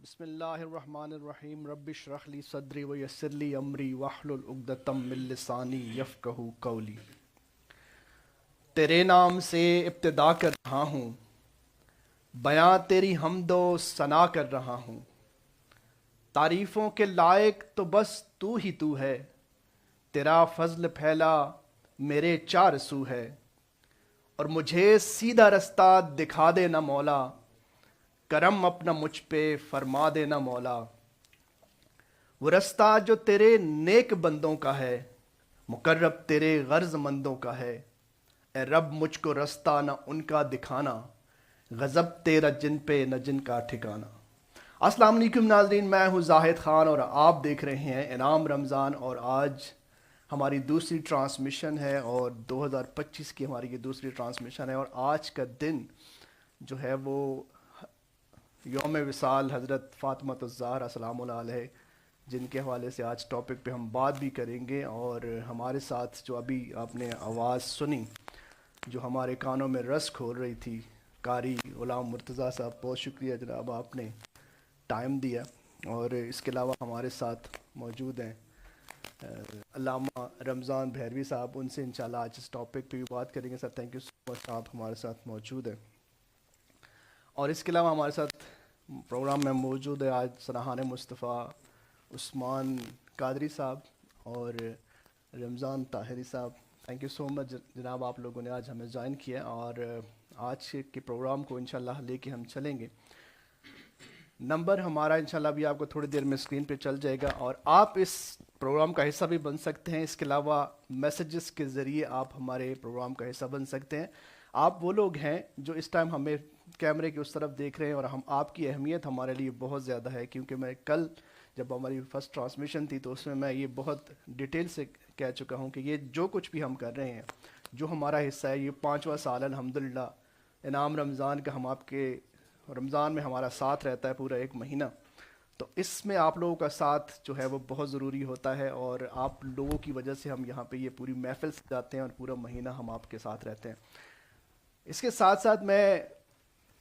बिस्मिल्लाहिर्रहमानिर्रहीम रब्बि इश्रह ली सदरी व यस्सिर ली अमरी वहलुल उक़दतम मिन लिसानी यफ़क़हू क़ौली। तेरे नाम से इब्तिदा कर रहा हूँ, बयां तेरी हमदो सना कर रहा हूँ। तारीफ़ों के लायक तो बस तू ही तू है, तेरा फज़ल फैला मेरे चार सू है। और मुझे सीधा रास्ता दिखा देना मौला, करम अपना मुझ पे फरमा देना मौला। वो रास्ता जो तेरे नेक बंदों का है, मुकर्रब तेरे गर्जमंदों का है। ए रब मुझको रास्ता न उनका दिखाना, गजब तेरा जिन पे न जिनका ठिकाना। अस्सलाम वालेकुम नाज़रीन, मैं हूँ जाहिद ख़ान और आप देख रहे हैं इनाम रमज़ान। और आज हमारी दूसरी ट्रांसमिशन है और 2025 की हमारी ये दूसरी ट्रांसमिशन है। और आज का दिन जो है वो यौम विसाल हज़रत फ़ातिमा ज़हरा सलामुल्लाह अलैहा, जिनके हवाले से आज टॉपिक पे हम बात भी करेंगे। और हमारे साथ जो अभी आपने आवाज़ सुनी जो हमारे कानों में रस खोल रही थी, कारी गुलाम मुर्तज़ा साहब, बहुत शुक्रिया जनाब, आपने टाइम दिया। और इसके अलावा हमारे साथ मौजूद हैं अल्लामा रमज़ान भैरवी साहब, उनसे इंशाल्लाह आज इस टॉपिक पे भी बात करेंगे। Sir thank you so much, आप हमारे साथ मौजूद हैं। और इसके अलावा हमारे साथ प्रोग्राम में मौजूद है आज सराहान मुस्तफ़ा, उस्मान कादरी साहब और रमज़ान ताहिरी साहब। थैंक यू सो मच जनाब, आप लोगों ने आज हमें ज्वाइन किया। और आज के प्रोग्राम को इंशाल्लाह लेके हम चलेंगे। नंबर हमारा इंशाल्लाह भी आपको थोड़ी देर में स्क्रीन पे चल जाएगा और आप इस प्रोग्राम का हिस्सा भी बन सकते हैं। इसके अलावा मैसेजेस के ज़रिए आप हमारे प्रोग्राम का हिस्सा बन सकते हैं। आप वो लोग हैं जो इस टाइम हमें कैमरे की उस तरफ देख रहे हैं और हम आपकी अहमियत हमारे लिए बहुत ज़्यादा है, क्योंकि मैं कल जब हमारी फर्स्ट ट्रांसमिशन थी तो उसमें मैं ये बहुत डिटेल से कह चुका हूँ कि ये जो कुछ भी हम कर रहे हैं, जो हमारा हिस्सा है, ये 5वां साल अल्हम्दुलिल्लाह इनाम रमज़ान का, हम आपके रमज़ान में हमारा साथ रहता है पूरा 1 महीना। तो इसमें आप लोगों का साथ जो है वो बहुत ज़रूरी होता है और आप लोगों की वजह से हम यहाँ पे ये पूरी महफिल सजाते हैं और पूरा महीना हम आपके साथ रहते हैं। इसके साथ साथ मैं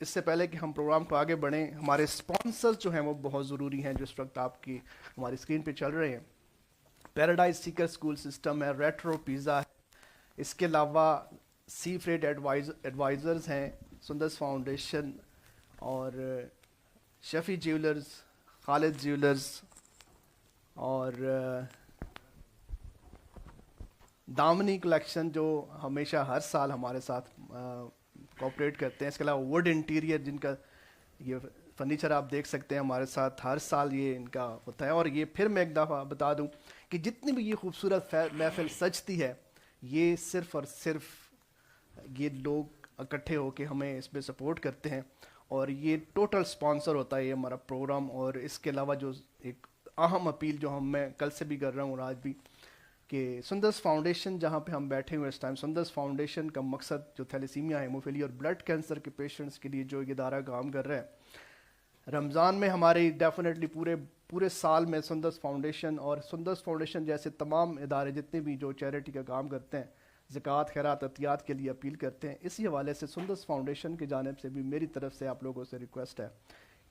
इससे पहले कि हम प्रोग्राम को आगे बढ़ें, हमारे स्पॉन्सर्स जो हैं वो बहुत ज़रूरी हैं, जो इस वक्त आपकी हमारी स्क्रीन पे चल रहे हैं। पैराडाइज सीकर स्कूल सिस्टम है, रेट्रो पिज़्ज़ा है, इसके अलावा सी फ्रेड एडवाइज़र्स हैं, सुंदर्स फाउंडेशन और शफ़ी ज्वेलर्स, खालिद ज्वेलर्स और दामनी कलेक्शन जो हमेशा हर साल हमारे साथ कोऑपरेट करते हैं। इसके अलावा वुड इंटीरियर, जिनका ये फर्नीचर आप देख सकते हैं हमारे साथ हर साल ये इनका होता है। और ये फिर मैं एक दफ़ा बता दूं कि जितनी भी ये खूबसूरत महफिल सजती है, ये सिर्फ़ और सिर्फ ये लोग इकट्ठे होकर हमें इस पर सपोर्ट करते हैं और ये टोटल स्पॉन्सर होता है ये हमारा प्रोग्राम। और इसके अलावा जो एक अहम अपील जो मैं कल से भी कर रहा हूँ और आज भी, कि सुंदर्स फाउंडेशन जहाँ पे हम बैठे हुए इस टाइम, सुंदर्स फाउंडेशन का मकसद जो थैलेसीमिया, हेमोफीलिया और ब्लड कैंसर के पेशेंट्स के लिए जो ये इदारा काम कर रहा है, रमज़ान में हमारे डेफिनेटली पूरे साल में सुंदर्स फाउंडेशन और सुंदर्स फाउंडेशन जैसे तमाम इदारे जितने भी जो चैरिटी का काम करते हैं, ज़कात खैरात अतियात के लिए अपील करते हैं। इसी हवाले से सुंदर्स फाउंडेशन की जानिब से भी मेरी तरफ से आप लोगों से रिक्वेस्ट है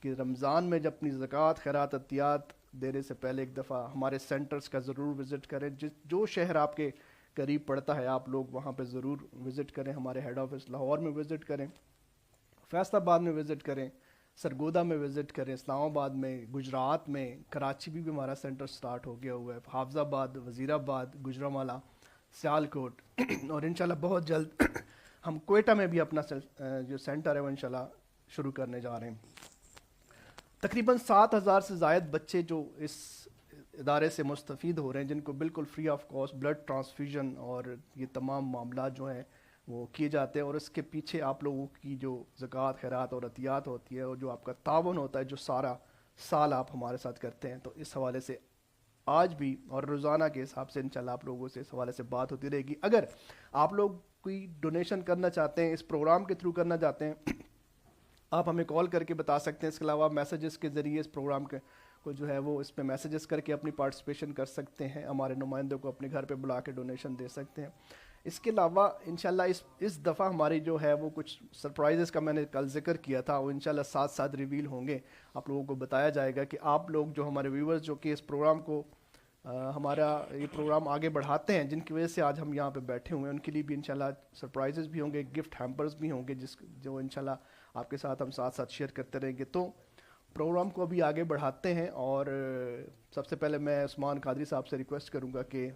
कि रमज़ान में जब अपनी ज़कात खैरात अतियात देने से पहले एक दफ़ा हमारे सेंटर्स का ज़रूर विज़िट करें। जो शहर आपके करीब पड़ता है आप लोग वहाँ पे ज़रूर विज़िट करें। हमारे हेड ऑफिस लाहौर में विज़िट करें, फैसलाबाद में विज़िट करें, सरगोदा में विज़िट करें, इस्लामाबाद में, गुजरात में, कराची भी हमारा सेंटर स्टार्ट हो गया हुआ है, हाफजाबाद, वज़ीराबाद, गुजरांवाला, सियालकोट और इंशाल्लाह बहुत जल्द हम क्वेटा में भी अपना जो सेंटर है वो इंशाल्लाह शुरू करने जा रहे हैं। तकरीबन 7,000 से ज़ायद बच्चे जो इस इदारे से मुस्तफ़ीद हो रहे हैं, जिनको बिल्कुल free of cost blood transfusion और ये तमाम मामला जो हैं वो किए जाते हैं। और इसके पीछे आप लोगों की जो ज़कात खैरात और अतियात होती है और जो आपका तावन होता है जो सारा साल आप हमारे साथ करते हैं, तो इस हवाले से आज भी और रोज़ाना के हिसाब से इंशाल्लाह आप लोगों से इस हवाले से बात होती रहेगी। अगर आप लोग कोई डोनेशन करना चाहते हैं, इस प्रोग्राम के थ्रू करना चाहते हैं, आप हमें कॉल करके बता सकते हैं। इसके अलावा मैसेजेस के ज़रिए इस प्रोग्राम के को जो है वो इस पर मैसेजेस करके अपनी पार्टिसिपेशन कर सकते हैं, हमारे नुमाइंदों को अपने घर पे बुला के डोनेशन दे सकते हैं। इसके अलावा इंशाल्लाह इस दफ़ा हमारी जो है वो कुछ सरप्राइजेस का मैंने कल जिक्र किया था, वो इंशाल्लाह साथ साथ रिवील होंगे। आप लोगों को बताया जाएगा कि आप लोग जो हमारे व्यूवर्स जो कि इस प्रोग्राम को हमारा ये प्रोग्राम आगे बढ़ाते हैं, जिनकी वजह से आज हम यहाँ पे बैठे हुए हैं, उनके लिए भी इंशाल्लाह सरप्राइजेस भी होंगे, गिफ्ट हैम्पर्स भी होंगे, जो इंशाल्लाह आपके साथ हम साथ साथ शेयर करते रहेंगे। तो प्रोग्राम को अभी आगे बढ़ाते हैं और सबसे पहले मैं उस्मान कादरी साहब से रिक्वेस्ट करूँगा कि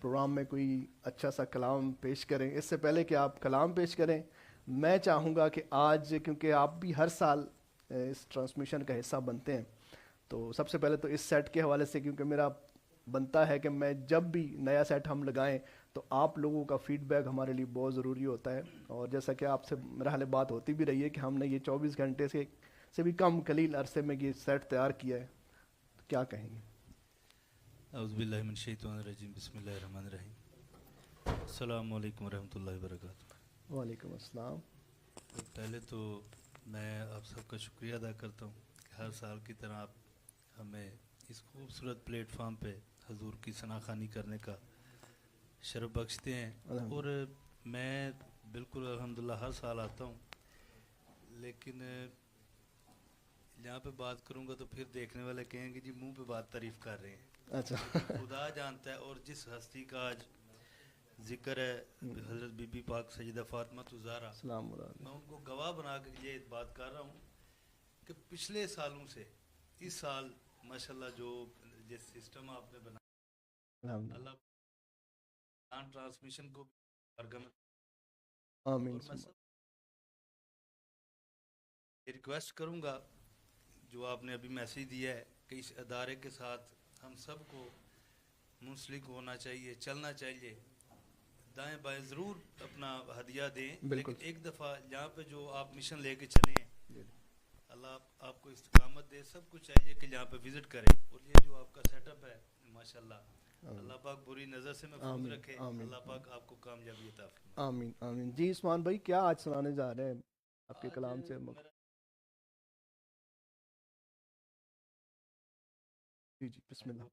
प्रोग्राम में कोई अच्छा सा कलाम पेश करें। इससे पहले कि आप कलाम पेश करें, मैं चाहूँगा कि आज, क्योंकि आप भी हर साल इस ट्रांसमिशन का हिस्सा बनते हैं, तो सबसे पहले तो इस सेट के हवाले से, क्योंकि मेरा बनता है कि मैं जब भी नया सेट हम लगाएं तो आप लोगों का फीडबैक हमारे लिए बहुत ज़रूरी होता है। और जैसा कि आपसे मेरा हाल बात होती भी रही है कि हमने ये 24 घंटे से भी कम कलील अरसे में ये सेट तैयार किया है, तो क्या कहेंगे? औज़ुबिल्लाहि मिनश शैतानिर रजीम, बिस्मिल्लाहिर रहमानिर रहीम, अस्सलामु अलैकुम वरहमतुल्लाहि वबरकातुहू। वालेकुम अस्सलाम। पहले तो मैं आप सबका शुक्रिया अदा करता हूँ कि हर साल की तरह आप हमें इस खूबसूरत प्लेटफार्म पे हजूर की सनाखानी करने का शरफ बख्शते हैं। और मैं बिल्कुल अल्हम्दुलिल्लाह हर साल आता हूँ, लेकिन यहाँ पे बात करूँगा तो फिर देखने वाले कहेंगे जी मुंह पे बात तारीफ कर रहे हैं। अच्छा। खुदा जानता है। और जिस हस्ती का आज जिक्र है, हजरत बीबी पाक सैयदा फातिमा ज़हरा, सलाम। मैं उनको गवाह बना के ये बात कर रहा हूँ कि पिछले सालों से इस साल माशाल्लाह जो जिस सिस्टम आपने बनाया, अल्लाह ट्रांसमिशन को आमीन। रिक्वेस्ट करूँगा जो आपने अभी मैसेज दिया है कि इस अदारे के साथ हम सबको मुंसलिक होना चाहिए, चलना चाहिए, दाएं बाएं ज़रूर अपना हदिया दें, लेकिन एक दफ़ा यहाँ पे जो आप मिशन लेके चले हैं, अल्लाह आपको इस्तिकामत दे। सब कुछ चाहिए कि यहाँ पे विज़िट करें। और ये जो आपका सेटअप है माशाल्लाह, अल्लाह पाक बुरी नज़र से महफूज रखे, अल्लाह पाक आपको कामयाबी अता फरमाए। आमीन आमीन। जी उस्मान भाई, क्या आज सुनाने जा रहे हैं आपके कलाम से? जी जी, बिस्मिल्लाह।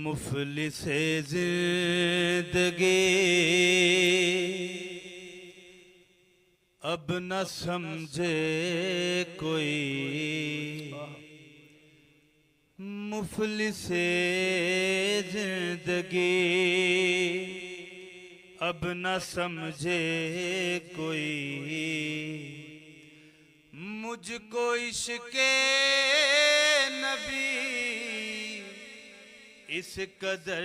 मुफलिसे ज़िंदगी अब न समझे कोई, मुफलिसे ज़िंदगी अब न समझे कोई, मुझको इश्क़े नबी इस कदर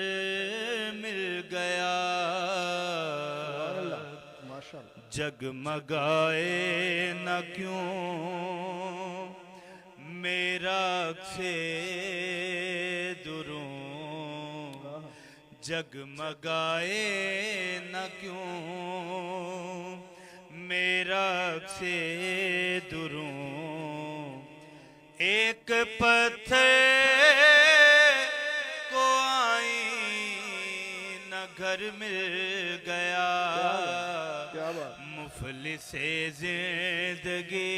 मिल गया, जगमगाए न क्यों मेरा अक्से दुरूं, जगमगाए न क्यों मेरा अक्से दुरूं, एक पत्थर को आईना घर मिल गया, मुफलिसे ज़िंदगी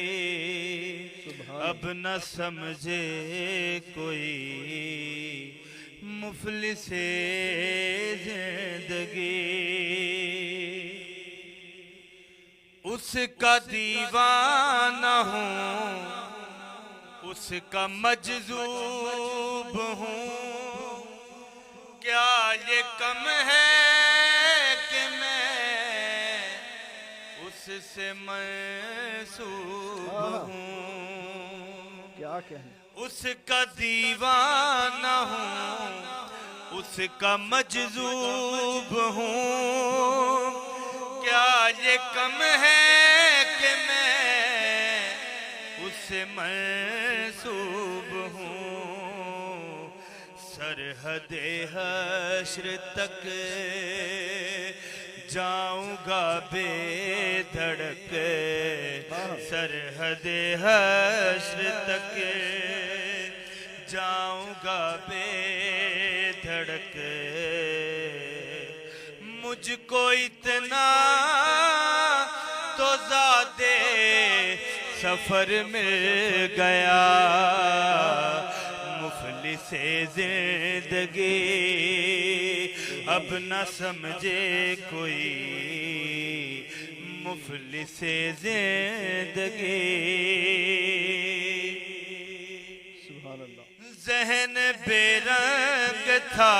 अब न समझे कोई, मुफलिसे ज़िंदगी उसका दीवाना हूँ, उसका मजज़ूब हूँ, क्या ये कम है कि मैं उससे मंसूब हूँ, क्या कहना। उसका दीवाना हूँ, उसका मजज़ूब हूँ, क्या ये कम है कि मैं उससे मंसूब हूँ, सरहद-ए हश्र तक जाऊंगा बेधड़क, सरहद-ए हश्र तक जाऊंगा बेधड़क, मुझको इतना तो ज़्यादे सफ़र मिल गया, मुफलिसे ज़िंदगी अब न समझे कोई, मुफलिसे ज़िंदगी। सुभान अल्लाह। ज़हन बेरंग था,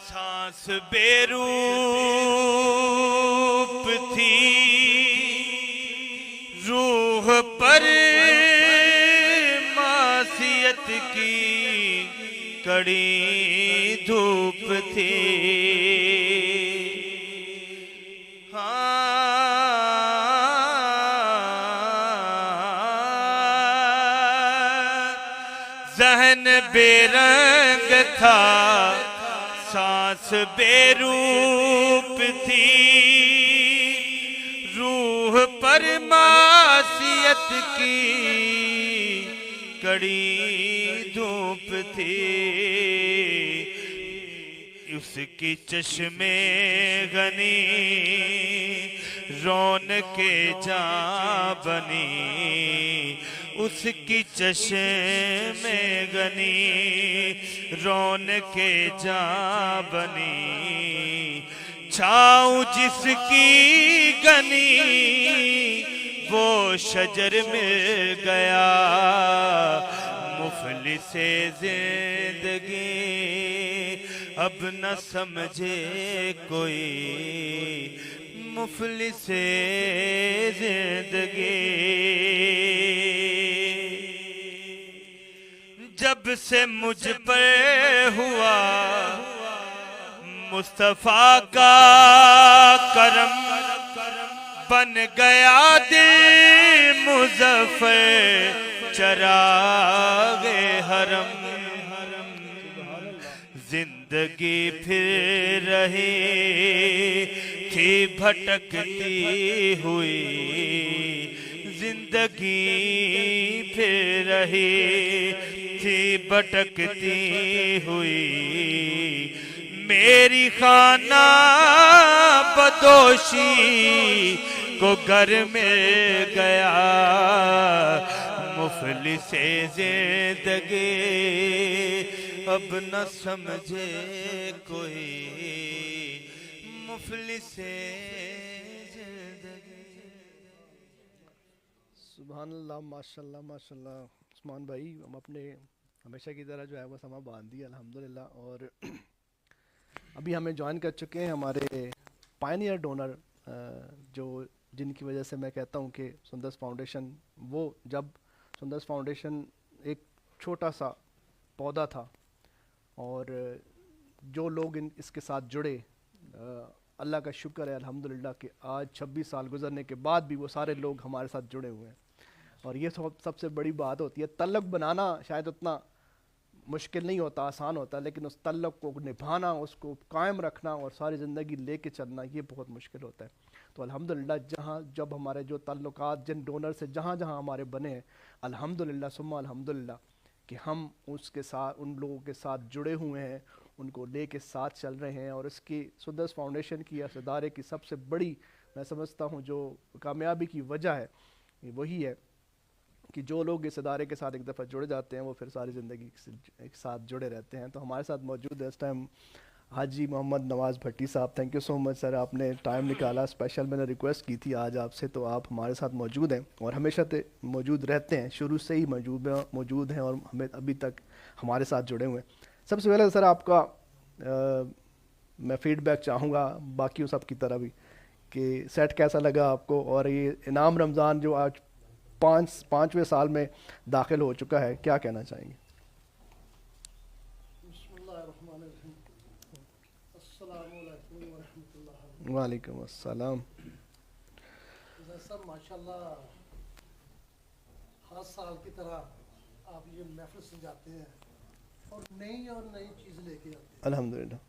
सांस बेरूप थी, रूह पर मासियत की कड़ी धूप थी। जहन बेरंग था, सांस बेरूप थी, रूह पर मासियत की कड़ी धूप थी। उसकी चश्मे गनी रौनके जां बनी, उसकी चश्मे गनी रौनके जां बनी। छाँव जिसकी गनी वो शजर मिल गया, मुफलिसे जिंदगी अब न समझे कोई, मुफलिसे जिंदगी। जब से मुझ पर हुआ मुस्तफा का करम, बन गया दिल मुज़फ़्फ़र चरागे हरम। जिंदगी फिर रही थी भटकती हुई, जिंदगी फिर रही थी भटकती हुई। मेरी खाना बदोशी को घर मिल गया, मुफलिसे जिंदगी अब न समझे कोई, मुफलिसे जिंदगी। सुभान अल्लाह, माशाल्लाह माशाल्लाह। उस्मान भाई, हम अपने हमेशा की तरह जो है वो समा बांध दिया अल्हम्दुलिल्लाह। और अभी हमें ज्वाइन कर चुके हैं हमारे पायनियर डोनर, जो जिनकी वजह से मैं कहता हूँ कि सुंदर्स फाउंडेशन, वो जब सुंदर्स फाउंडेशन एक छोटा सा पौधा था और जो लोग इसके साथ जुड़े, अल्लाह का शुक्र है अल्हम्दुलिल्लाह कि आज 26 साल गुजरने के बाद भी वो सारे लोग हमारे साथ जुड़े हुए हैं। और ये सबसे बड़ी बात होती है। तल्लुक़ बनाना शायद उतना मुश्किल नहीं होता, आसान होता, लेकिन उस तल्लुक़ को निभाना, उसको कायम रखना और सारी ज़िंदगी लेके चलना, ये बहुत मुश्किल होता है। तो अल्हम्दुलिल्लाह जब हमारे जो ताल्लुकात जिन डोनर से जहाँ हमारे बने हैं, अल्हम्दुलिल्लाह सुम्मा अल्हम्दुलिल्लाह कि हम उसके साथ, उन लोगों के साथ जुड़े हुए हैं, उनको लेके साथ चल रहे हैं। और इसकी सुंदर्स फाउंडेशन की, इस इदारे की सबसे बड़ी मैं समझता हूँ जो कामयाबी की वजह है, वही है कि जो लोग इस इदारे के साथ एक दफ़ा जुड़ जाते हैं वो फिर सारी ज़िंदगी एक साथ जुड़े रहते हैं। तो हमारे साथ मौजूद है इस टाइम हाजी मोहम्मद नवाज़ भट्टी साहब। Thank you so much sir, आपने टाइम निकाला। स्पेशल मैंने रिक्वेस्ट की थी आज आपसे, तो आप हमारे साथ मौजूद हैं और हमेशा से मौजूद रहते हैं, शुरू से ही मौजूद हैं और हमें अभी तक हमारे साथ जुड़े हुए हैं। सबसे पहले सर आपका मैं फ़ीडबैक चाहूँगा बाकियों सब की तरह भी कि सेट कैसा लगा आपको, और ये इनाम रमज़ान जो आज पाँचवें साल में दाखिल हो चुका है, क्या कहना चाहेंगे? वालेकुम अस्सलाम। सर माशाल्लाह हर साल की तरह आप ये महफिल सजाते हैं और नई चीज़ लेके आते हैं। अल्हम्दुलिल्लाह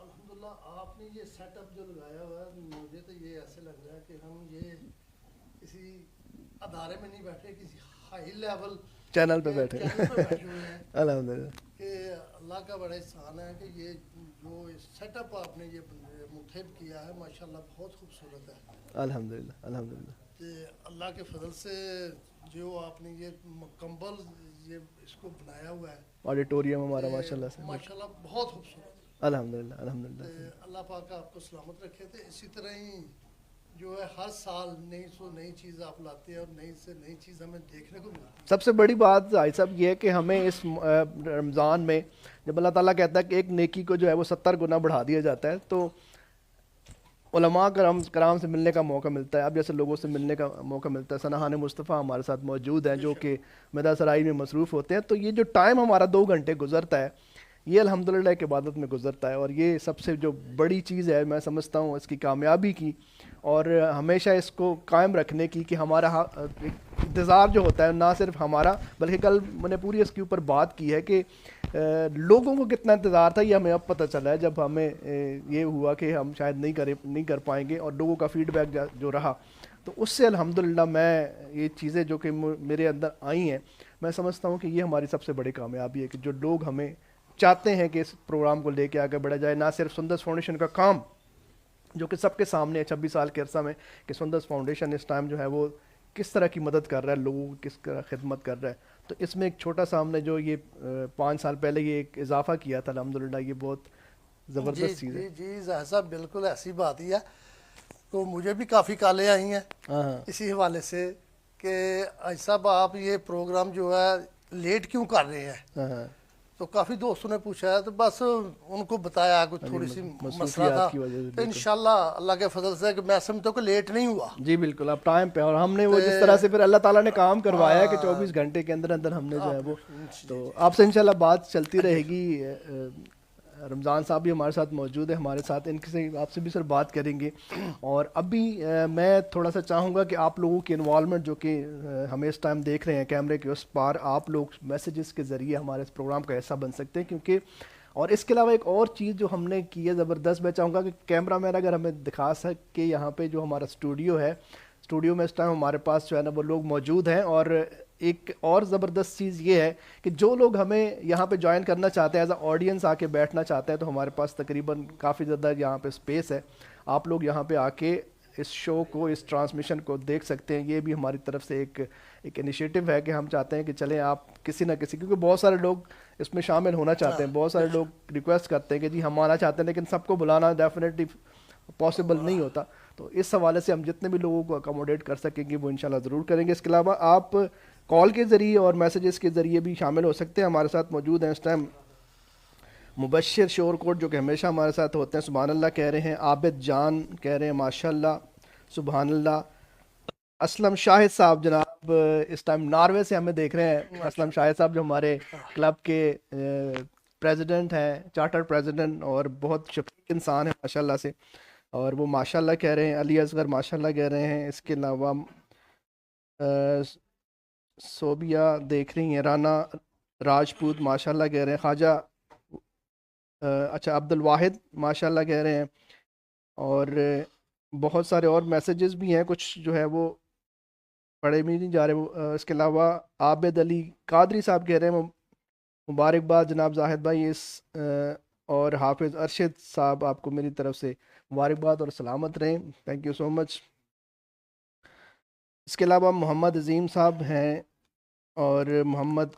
अल्हम्दुलिल्लाह आपने ये सेटअप जो लगाया हुआ है, मुझे तो ये ऐसे लग रहा है कि हम ये किसी अदारे में नहीं बैठे, किसी हाई लेवल चैनल पे बैठे हुए हैं। अल्हम्दुलिल्लाह कि अल्लाह का बड़ा एहसान है कि ये जो सेटअप आपने ये मुंतखब किया है माशाल्लाह बहुत खूबसूरत है। अल्हम्दुलिल्लाह अल्हम्दुलिल्लाह। कि अल्लाह के फजल से जो आपने ये मुकम्मल ये इसको बनाया हुआ है, ऑडिटोरियम हमारा माशाल्लाह से बहुत खूबसूरत। अल्हम्दुलिल्लाह अल्हम्दुलिल्लाह। अल्लाह पाक आपको सलामत रखे। थे इसी तरह ही जो है हर साल नई चीज़ आप लाते हैं और नई चीज़ हमें देखने को मिलती है। सबसे बड़ी बात भाई साहब ये है कि हमें इस रमज़ान में जब अल्लाह ताला कहता है कि एक नेकी को जो है वो 70 गुना बढ़ा दिया जाता है, तो उलमा कराम से मिलने का मौका मिलता है। अब जैसे लोगों से मिलने का मौका मिलता है। सनाहान मुस्तफ़ा हमारे साथ मौजूद हैं जो कि मदरसराई में मसरूफ़ होते हैं। तो ये जो टाइम हमारा 2 घंटे गुजरता है, ये अल्हम्दुलिल्लाह एक इबादत में गुजरता है, और ये सबसे जो बड़ी चीज़ है मैं समझता हूँ इसकी कामयाबी की, और हमेशा इसको कायम रखने की, कि हमारा इंतज़ार जो होता है ना सिर्फ हमारा, बल्कि कल मैंने पूरी इसके ऊपर बात की है कि लोगों को कितना इंतज़ार था ये हमें अब पता चला है, जब हमें ये हुआ कि हम शायद नहीं कर पाएंगे, और लोगों का फीडबैक जो रहा, तो उससे अल्हम्दुलिल्लाह मैं ये चीज़ें जो कि मेरे अंदर आई हैं, मैं समझता हूँ कि ये हमारी सबसे बड़ी कामयाबी है कि जो लोग हमें चाहते हैं कि इस प्रोग्राम को लेके आगे बढ़ा जाए। ना सिर्फ सुंदर फाउंडेशन का काम जो कि सबके सामने है 26 साल के अरसा में, कि सुंदर फाउंडेशन इस टाइम जो है वो किस तरह की मदद कर रहा है, लोगों की किस तरह खिदमत कर रहा है, तो इसमें एक छोटा सा हमने जो ये 5 साल पहले ये एक इजाफा किया था, अल्हम्दुलिल्लाह ये बहुत ज़बरदस्त चीज़ है। जी ज़ाहिर साहब, बिल्कुल ऐसी बात ही है। तो मुझे भी काफ़ी कॉलें आई हैं हाँ इसी हवाले से कि आज साहब आप ये प्रोग्राम जो है लेट क्यों कर रहे हैं। हाँ, तो काफ़ी दोस्तों ने पूछा है, तो बस उनको बताया कुछ थोड़ी सी मसला था, की वजह से तो इंशाल्लाह अल्लाह के फजल से कि मैं समझता हूँ कि लेट नहीं हुआ। जी बिल्कुल, अब टाइम पे, और हमने वो जिस तरह से फिर अल्लाह ताला ने काम करवाया है कि 24 घंटे के अंदर अंदर हमने जो है वो, तो आपसे इंशाल्लाह बात चलती रहेगी। रमज़ान साहब भी हमारे साथ मौजूद है, हमारे साथ इनके से आपसे भी सर बात करेंगे। और अभी मैं थोड़ा सा चाहूँगा कि आप लोगों की इन्वॉल्वमेंट जो कि हमें इस टाइम देख रहे हैं कैमरे के उस पार, आप लोग मैसेजेस के ज़रिए हमारे इस प्रोग्राम का हिस्सा बन सकते हैं, क्योंकि और इसके अलावा एक और चीज़ जो हमने की है ज़बरदस्त, मैं चाहूँगा कि कैमरा मैन अगर हमें दिखा सके यहाँ पे जो हमारा स्टूडियो है, स्टूडियो में इस टाइम हमारे पास जो है ना वो लोग मौजूद हैं। और एक और ज़बरदस्त चीज़ ये है कि जो लोग हमें यहाँ पे ज्वाइन करना चाहते हैं एज अ ऑडियंस आके बैठना चाहते हैं, तो हमारे पास तकरीबन काफ़ी ज़्यादा यहाँ पे स्पेस है, आप लोग यहाँ पे आके इस शो को, इस ट्रांसमिशन को देख सकते हैं। ये भी हमारी तरफ से एक इनिशिएटिव है कि हम चाहते हैं कि चलें आप किसी ना किसी, क्योंकि बहुत सारे लोग इसमें शामिल होना चाहते हैं, बहुत सारे लोग रिक्वेस्ट करते हैं कि जी हम आना चाहते हैं, लेकिन सबको बुलाना डेफिनेटली पॉसिबल नहीं होता, तो इस हवाले से हम जितने भी लोगों को अकोमोडेट कर सकेंगे वो इंशाल्लाह ज़रूर करेंगे। इसके अलावा आप कॉल के ज़रिए और मैसेजेस के ज़रिए भी शामिल हो सकते हैं। हमारे साथ मौजूद हैं इस टाइम मुबश्शिर शोरकोट जो कि हमेशा हमारे साथ होते हैं, सुबहान अल्लाह कह रहे हैं, आबिद जान कह रहे हैं माशाल्लाह सुबहान अल्लाह, असलम शाहिद साहब जनाब इस टाइम नॉर्वे से हमें देख रहे हैं। असलम शाहिद साहब जो हमारे क्लब के प्रेसिडेंट हैं, चार्टर प्रेसिडेंट, और बहुत शफीक इंसान है माशाल्लाह से, और वो माशाल्लाह कह रहे हैं। अली असगर माशाल्लाह कह रहे हैं। इसके अलावा सोबिया देख रही हैं, राना राजपूत माशाल्लाह कह रहे हैं, ख्वाजा अच्छा अब्दुल वाहिद माशाल्लाह कह रहे हैं, और बहुत सारे और मैसेजेस भी हैं, कुछ जो है वो पढ़े भी नहीं जा रहे। इसके अलावा आबिद अली कादरी साहब कह रहे हैं मुबारकबाद जनाब जाहिद भाई इस और हाफिज़ अरशद साहब आपको मेरी तरफ से मुबारकबाद और सलामत रहें, थैंक यू सो मच। इसके अलावा मोहम्मद अजीम साहब हैं, और मोहम्मद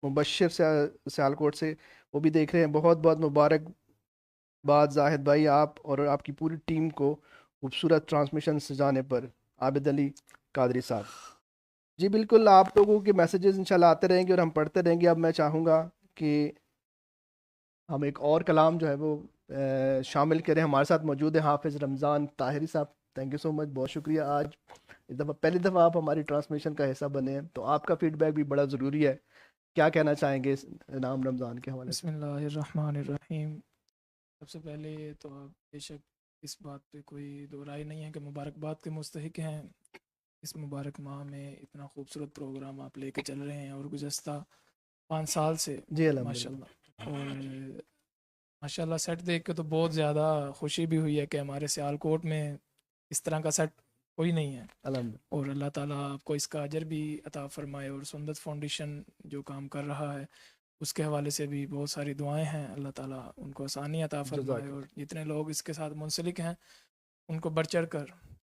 मुबश्शिर सियालकोट से वो भी देख रहे हैं। बहुत बहुत मुबारकबाद जाहिद भाई आप और आपकी पूरी टीम को खूबसूरत ट्रांसमिशन सजाने पर। आबिद अली कादरी साहब जी बिल्कुल, आप लोगों के मैसेजेस इंशाल्लाह आते रहेंगे और हम पढ़ते रहेंगे। अब मैं चाहूँगा कि हम एक और कलाम जो है वो शामिल करें। हमारे साथ मौजूद है हाफिज़ रमज़ान ताहिरी साहब, थैंक यू सो मच, बहुत शुक्रिया। आज इस दफ़ा पहली दफ़ा आप हमारी ट्रांसमिशन का हिस्सा बने हैं, तो आपका फीडबैक भी बड़ा ज़रूरी है। क्या कहना चाहेंगे इस नाम रमज़ान के हवाले से? बिस्मिल्लाहिर्रहमानिर्रहीम। सबसे पहले तो आप बेशक इस बात पे कोई दो राय नहीं है कि मुबारकबाद के मुस्तहिक हैं। इस मुबारक माह में इतना खूबसूरत प्रोग्राम आप लेके चल रहे हैं, और गुज़श्ता 5 साल से जी अल्हम्दुलिल्लाह, माशाल्लाह, और माशाल्लाह सेट देख के तो बहुत ज़्यादा खुशी भी हुई है कि हमारे सियालकोट में इस तरह का सेट कोई नहीं है, अल्हम्दुलिल्लाह। और अल्लाह ताला आपको इसका अजर भी अता फरमाए। और सुन्नत फाउंडेशन जो काम कर रहा है उसके हवाले से भी बहुत सारी दुआएं हैं, अल्लाह ताला उनको आसानी अता फरमाए, और जितने लोग इसके साथ मुंसलिक हैं उनको बढ़ चढ़ कर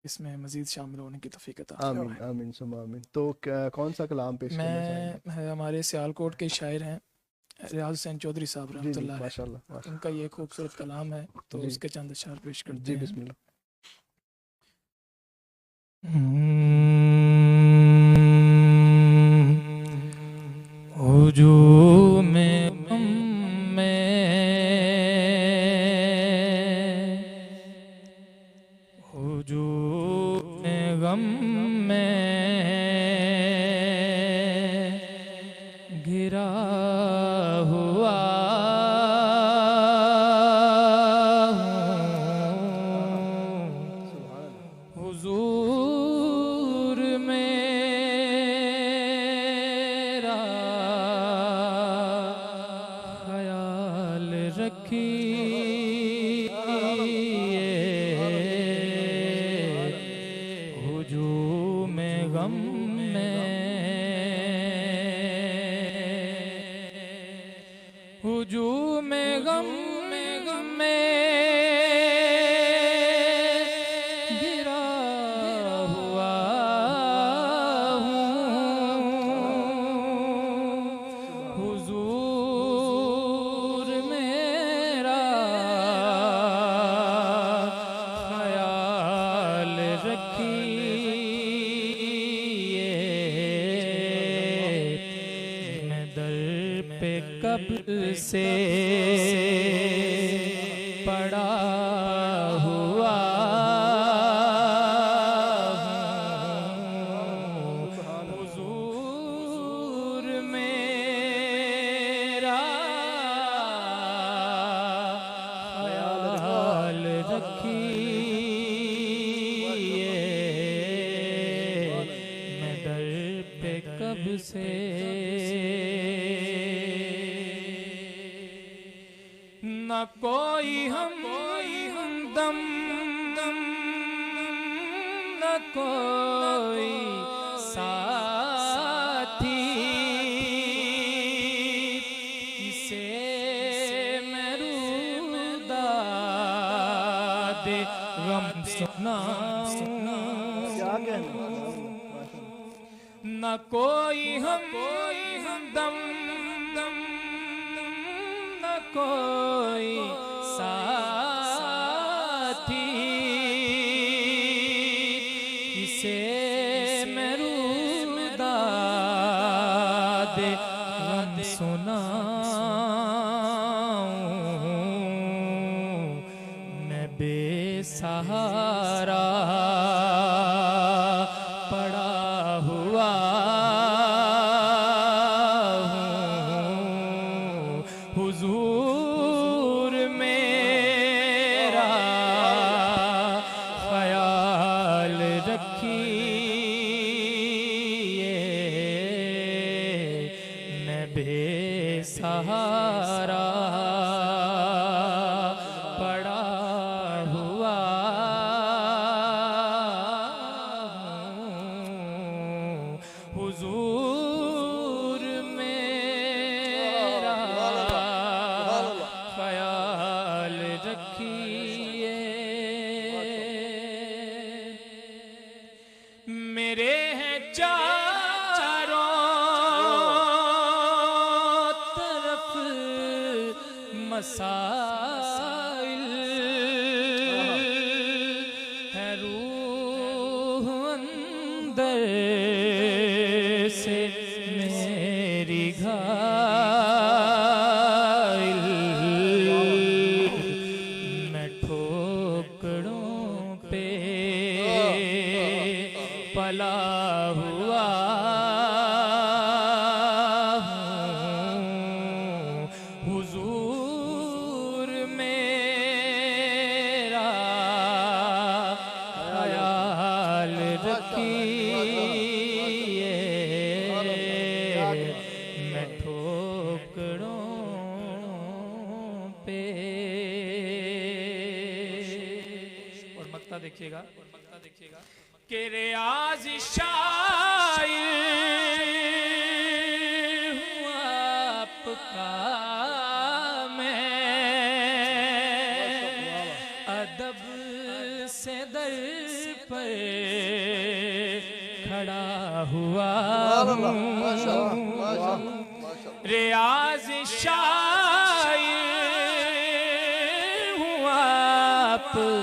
इसमें मज़ीद शामिल होने की तौफीक अता आमीन फरमाए। आमीन सुमा आमीन। तो कौन सा कलाम पेश करना चाहेंगे? मैं हमारे सियालकोट के शायर हैं रियाज हुसैन चौधरी साहब जी जी रहमतुल्लाह अलैह, माशाल्लाह माशाल्लाह। इनका ये खूबसूरत कलाम है, तो जी उसके चंद अशआर पेश करते जी हैं। बिस्मिल्लाह। हुजूम गम में, हुजूम गम में घिरा हुआ हुजूम गम में, हुजूम गम में गिरा हुआ हुजूर मेरा ख्याल रखिए, मैं दर पे कब से पड़ा हुआ हुजूर मेरा ख्याल रखिए, मैं दर पे कब से न कोई हमदम न कोई साथी, किसे मैं रुदाद गम सुनाऊं, क्या कहना न कोई हमदम न कोई साथी, किसे मैं रुदाद गम सुनाऊं, मैं बेसहारा पड़ा हुआ हूँ, हुजूर मेरा ख्याल रखिए, मैं बेसहारा पड़ा हुआ हूँ, हुजूर मेरा ख्याल रखिए, मेरे हैं चारों तरफ मसाइल, है रूह अंदर से मेरी घायल, मैं ठोकरों पे पला हुआ हूँ, हुजूर मेरा ख्याल रखिए, मैं ठोकरों पे। और मक्ता देखिएगा कि रियाज शायर हूँ आपका मैं, अदब से दर पर खड़ा हुआ हूँ, रियाज शायर हूँ आपका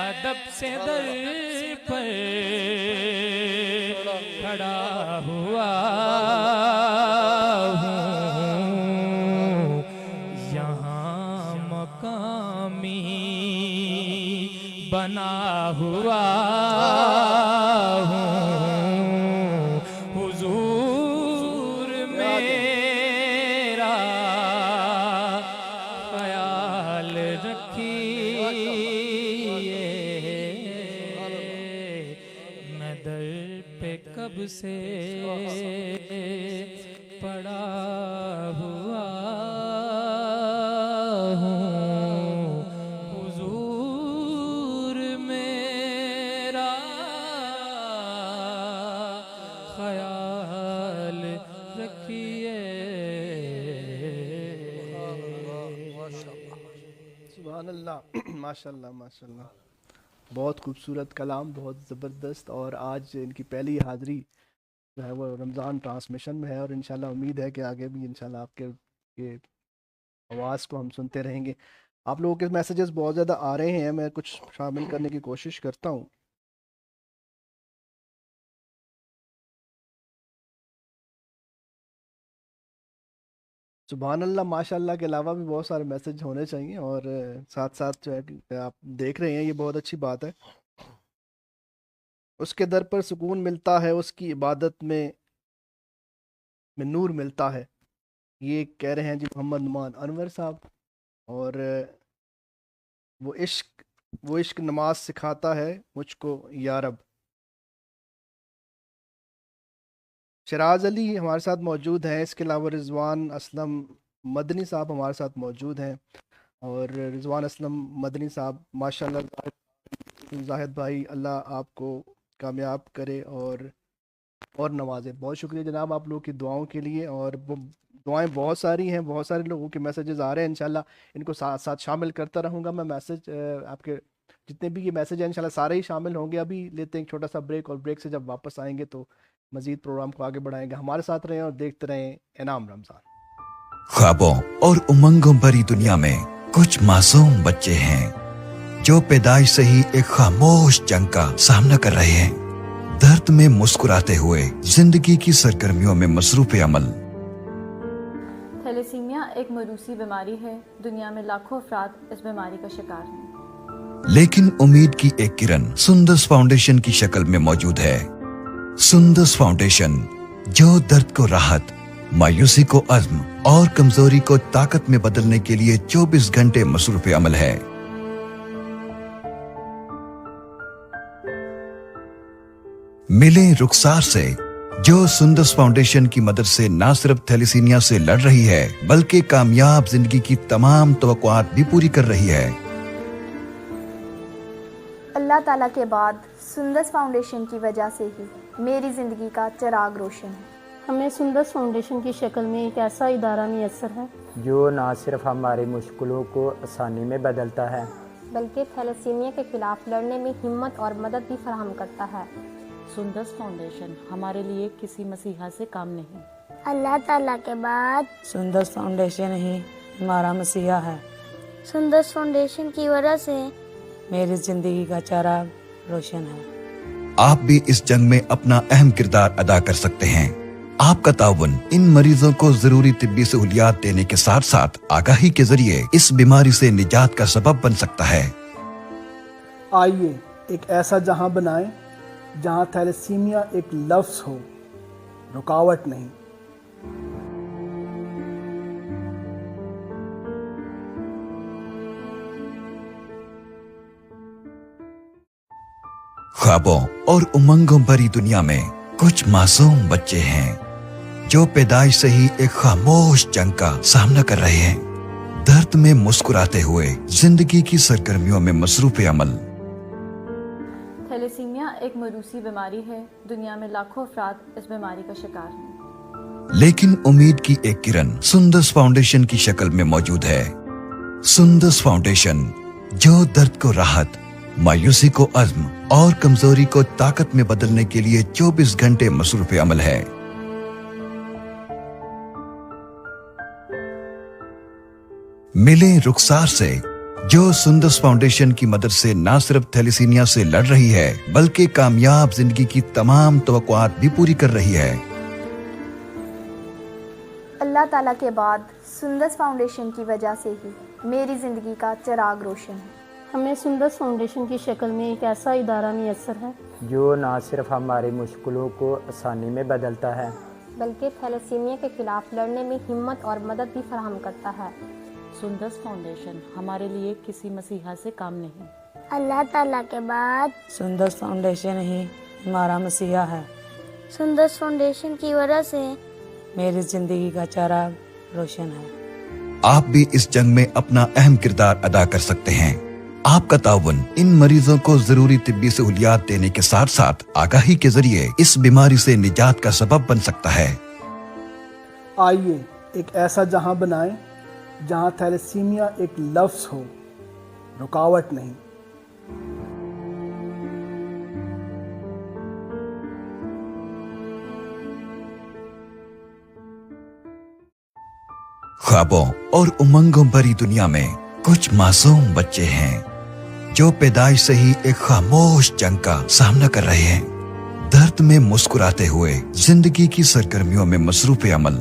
अदब से दर पर खड़ा हुआ हूँ, यहाँ मकामी बना हुआ हूँ, हुजूर मेरा ख्याल रखिए, मैं दर पे कब से पड़ा हुआ हूँ हुजूर मेरा ख्याल रखिए। सुभान अल्लाह, माशाल्लाह माशाल्लाह, बहुत खूबसूरत कलाम, बहुत ज़बरदस्त। और आज इनकी पहली हाज़िरी जो है वो रमज़ान ट्रांसमिशन में है, और इंशाल्लाह उम्मीद है कि आगे भी इंशाल्लाह आपके ये आवाज़ को हम सुनते रहेंगे। आप लोगों के मैसेजेस बहुत ज़्यादा आ रहे हैं, मैं कुछ शामिल करने की कोशिश करता हूँ। सुभान अल्लाह, माशाल्लाह के अलावा भी बहुत सारे मैसेज होने चाहिए, और साथ साथ जो है कि आप देख रहे हैं, ये बहुत अच्छी बात है। उसके दर पर सुकून मिलता है, उसकी इबादत में नूर मिलता है, ये कह रहे हैं जी मोहम्मद नुमान अनवर साहब। और वो इश्क नमाज सिखाता है मुझको या रब। शराज अली हमारे साथ मौजूद हैं, इसके अलावा रिजवान असलम मदनी साहब हमारे साथ मौजूद हैं। और रिजवान असलम मदनी साहब माशाल्लाह, जाहिद भाई अल्लाह आपको कामयाब करे और नवाजे। बहुत शुक्रिया जनाब आप लोगों की दुआओं के लिए, और वो दुआएं बहुत सारी हैं, बहुत सारे लोगों के मैसेजेस आ रहे हैं। इंशाल्लाह इनको साथ साथ शामिल करता रहूँगा मैं। मैसेज आपके जितने भी ये मैसेज हैं इंशाल्लाह सारे ही शामिल होंगे। अभी लेते हैं एक छोटा सा ब्रेक, और ब्रेक से जब वापस आएंगे तो मजीद प्रोग्राम को आगे बढ़ाएंगे। हमारे साथ रहें और देखते रहें इनाम रमज़ान। ख्वाबों और उमंगों भरी दुनिया में कुछ मासूम बच्चे हैं जो पैदाइश से ही एक खामोश जंग का सामना कर रहे हैं, दर्द में मुस्कुराते हुए जिंदगी की सरगर्मियों में मसरूफ अमल। थैलेसीमिया एक मरूसी बीमारी है, दुनिया में लाखों अफराद इस बीमारी का शिकार हैं। लेकिन उम्मीद की एक किरण सुंदस फाउंडेशन की शक्ल में मौजूद है। सुंदस फाउंडेशन जो दर्द को राहत, मायूसी को अज़्म और कमजोरी को ताकत में बदलने के लिए 24 घंटे मसरूफ अमल है। मिले रुखसार से जो सुंदस फाउंडेशन की मदद से न सिर्फ थैलेसीमिया से लड़ रही है बल्कि कामयाब जिंदगी की तमाम तवक्कुआत भी पूरी कर रही है। अल्लाह ताला के बाद सुंदस फाउंडेशन की वजह से ही मेरी ज़िंदगी का चिराग रोशन है। हमें सुंदस फाउंडेशन की शक्ल में एक ऐसा इदारा मुयस्सर है जो न सिर्फ हमारी मुश्किलों को आसानी में बदलता है बल्कि थैलेसीमिया के खिलाफ लड़ने में हिम्मत और मदद भी फराहम करता है। सुंदस फाउंडेशन हमारे लिए किसी मसीहा से काम नहीं, अल्लाह ताला के बाद सुंदस फाउंडेशन ही हमारा मसीहा है। सुंदस फाउंडेशन की वजह से मेरी जिंदगी का चिराग रोशन है। आप भी इस जंग में अपना अहम किरदार अदा कर सकते हैं। आपका ताउन इन मरीजों को जरूरी तिब्बी सहूलियात देने के साथ साथ आगाही के जरिए इस बीमारी से निजात का सबब बन सकता है। आइए एक ऐसा जहां बनाएं जहां थैलेसीमिया एक लफ्ज हो, रुकावट नहीं। ख्वाबों और उमंगों भरी दुनिया में कुछ मासूम बच्चे हैं जो पैदाइश से ही एक खामोश जंग का सामना कर रहे हैं, दर्द में मुस्कुराते हुए जिंदगी की सरगर्मियों में मसरूफ अमल। थैलेसीमिया एक मरूसी बीमारी है, दुनिया में लाखों अफराद इस बीमारी का शिकार हैं। लेकिन उम्मीद की एक किरण सुंदस फाउंडेशन की शक्ल में मौजूद है। सुंदस फाउंडेशन जो दर्द को राहत, मायूसी को अज़्म और कमजोरी को ताकत में बदलने के लिए 24 घंटे मसरूफ अमल है। मिले रुखसार से जो सुंदस फाउंडेशन की मदद से न सिर्फ थैलेसीमिया से लड़ रही है बल्कि कामयाब जिंदगी की तमाम तवक्कुआत भी पूरी कर रही है। अल्लाह ताला के बाद सुंदस फाउंडेशन की वजह से ही मेरी ज़िंदगी का चिराग रोशन है। हमें सुंदस फाउंडेशन की शक्ल में एक ऐसा इदारा मुयस्सर है जो न सिर्फ हमारी मुश्किलों को आसानी में बदलता है बल्कि थैलेसीमिया के खिलाफ लड़ने में हिम्मत और मदद भी फराहम करता है। सुंदस फाउंडेशन हमारे लिए किसी मसीहा से काम नहीं, अल्लाह ताला के बाद सुंदस फाउंडेशन ही हमारा मसीहा है। सुंदस फाउंडेशन की वजह से मेरी जिंदगी का चिराग रोशन है। आप भी इस जंग में अपना अहम किरदार अदा कर सकते हैं। आपका ताउन इन मरीजों को जरूरी तिब्बी सहूलियात देने के साथ साथ आगाही के जरिए इस बीमारी से निजात का सबब बन सकता है। आइए एक ऐसा जहां बनाएं जहां थैलेसीमिया एक लफ्ज हो, रुकावट नहीं। ख्वाबों और उमंगों भरी दुनिया में कुछ मासूम बच्चे हैं जो पैदाइश से ही एक खामोश जंग का सामना कर रहे हैं, दर्द में मुस्कुराते हुए जिंदगी की सरगर्मियों में मसरूफ अमल।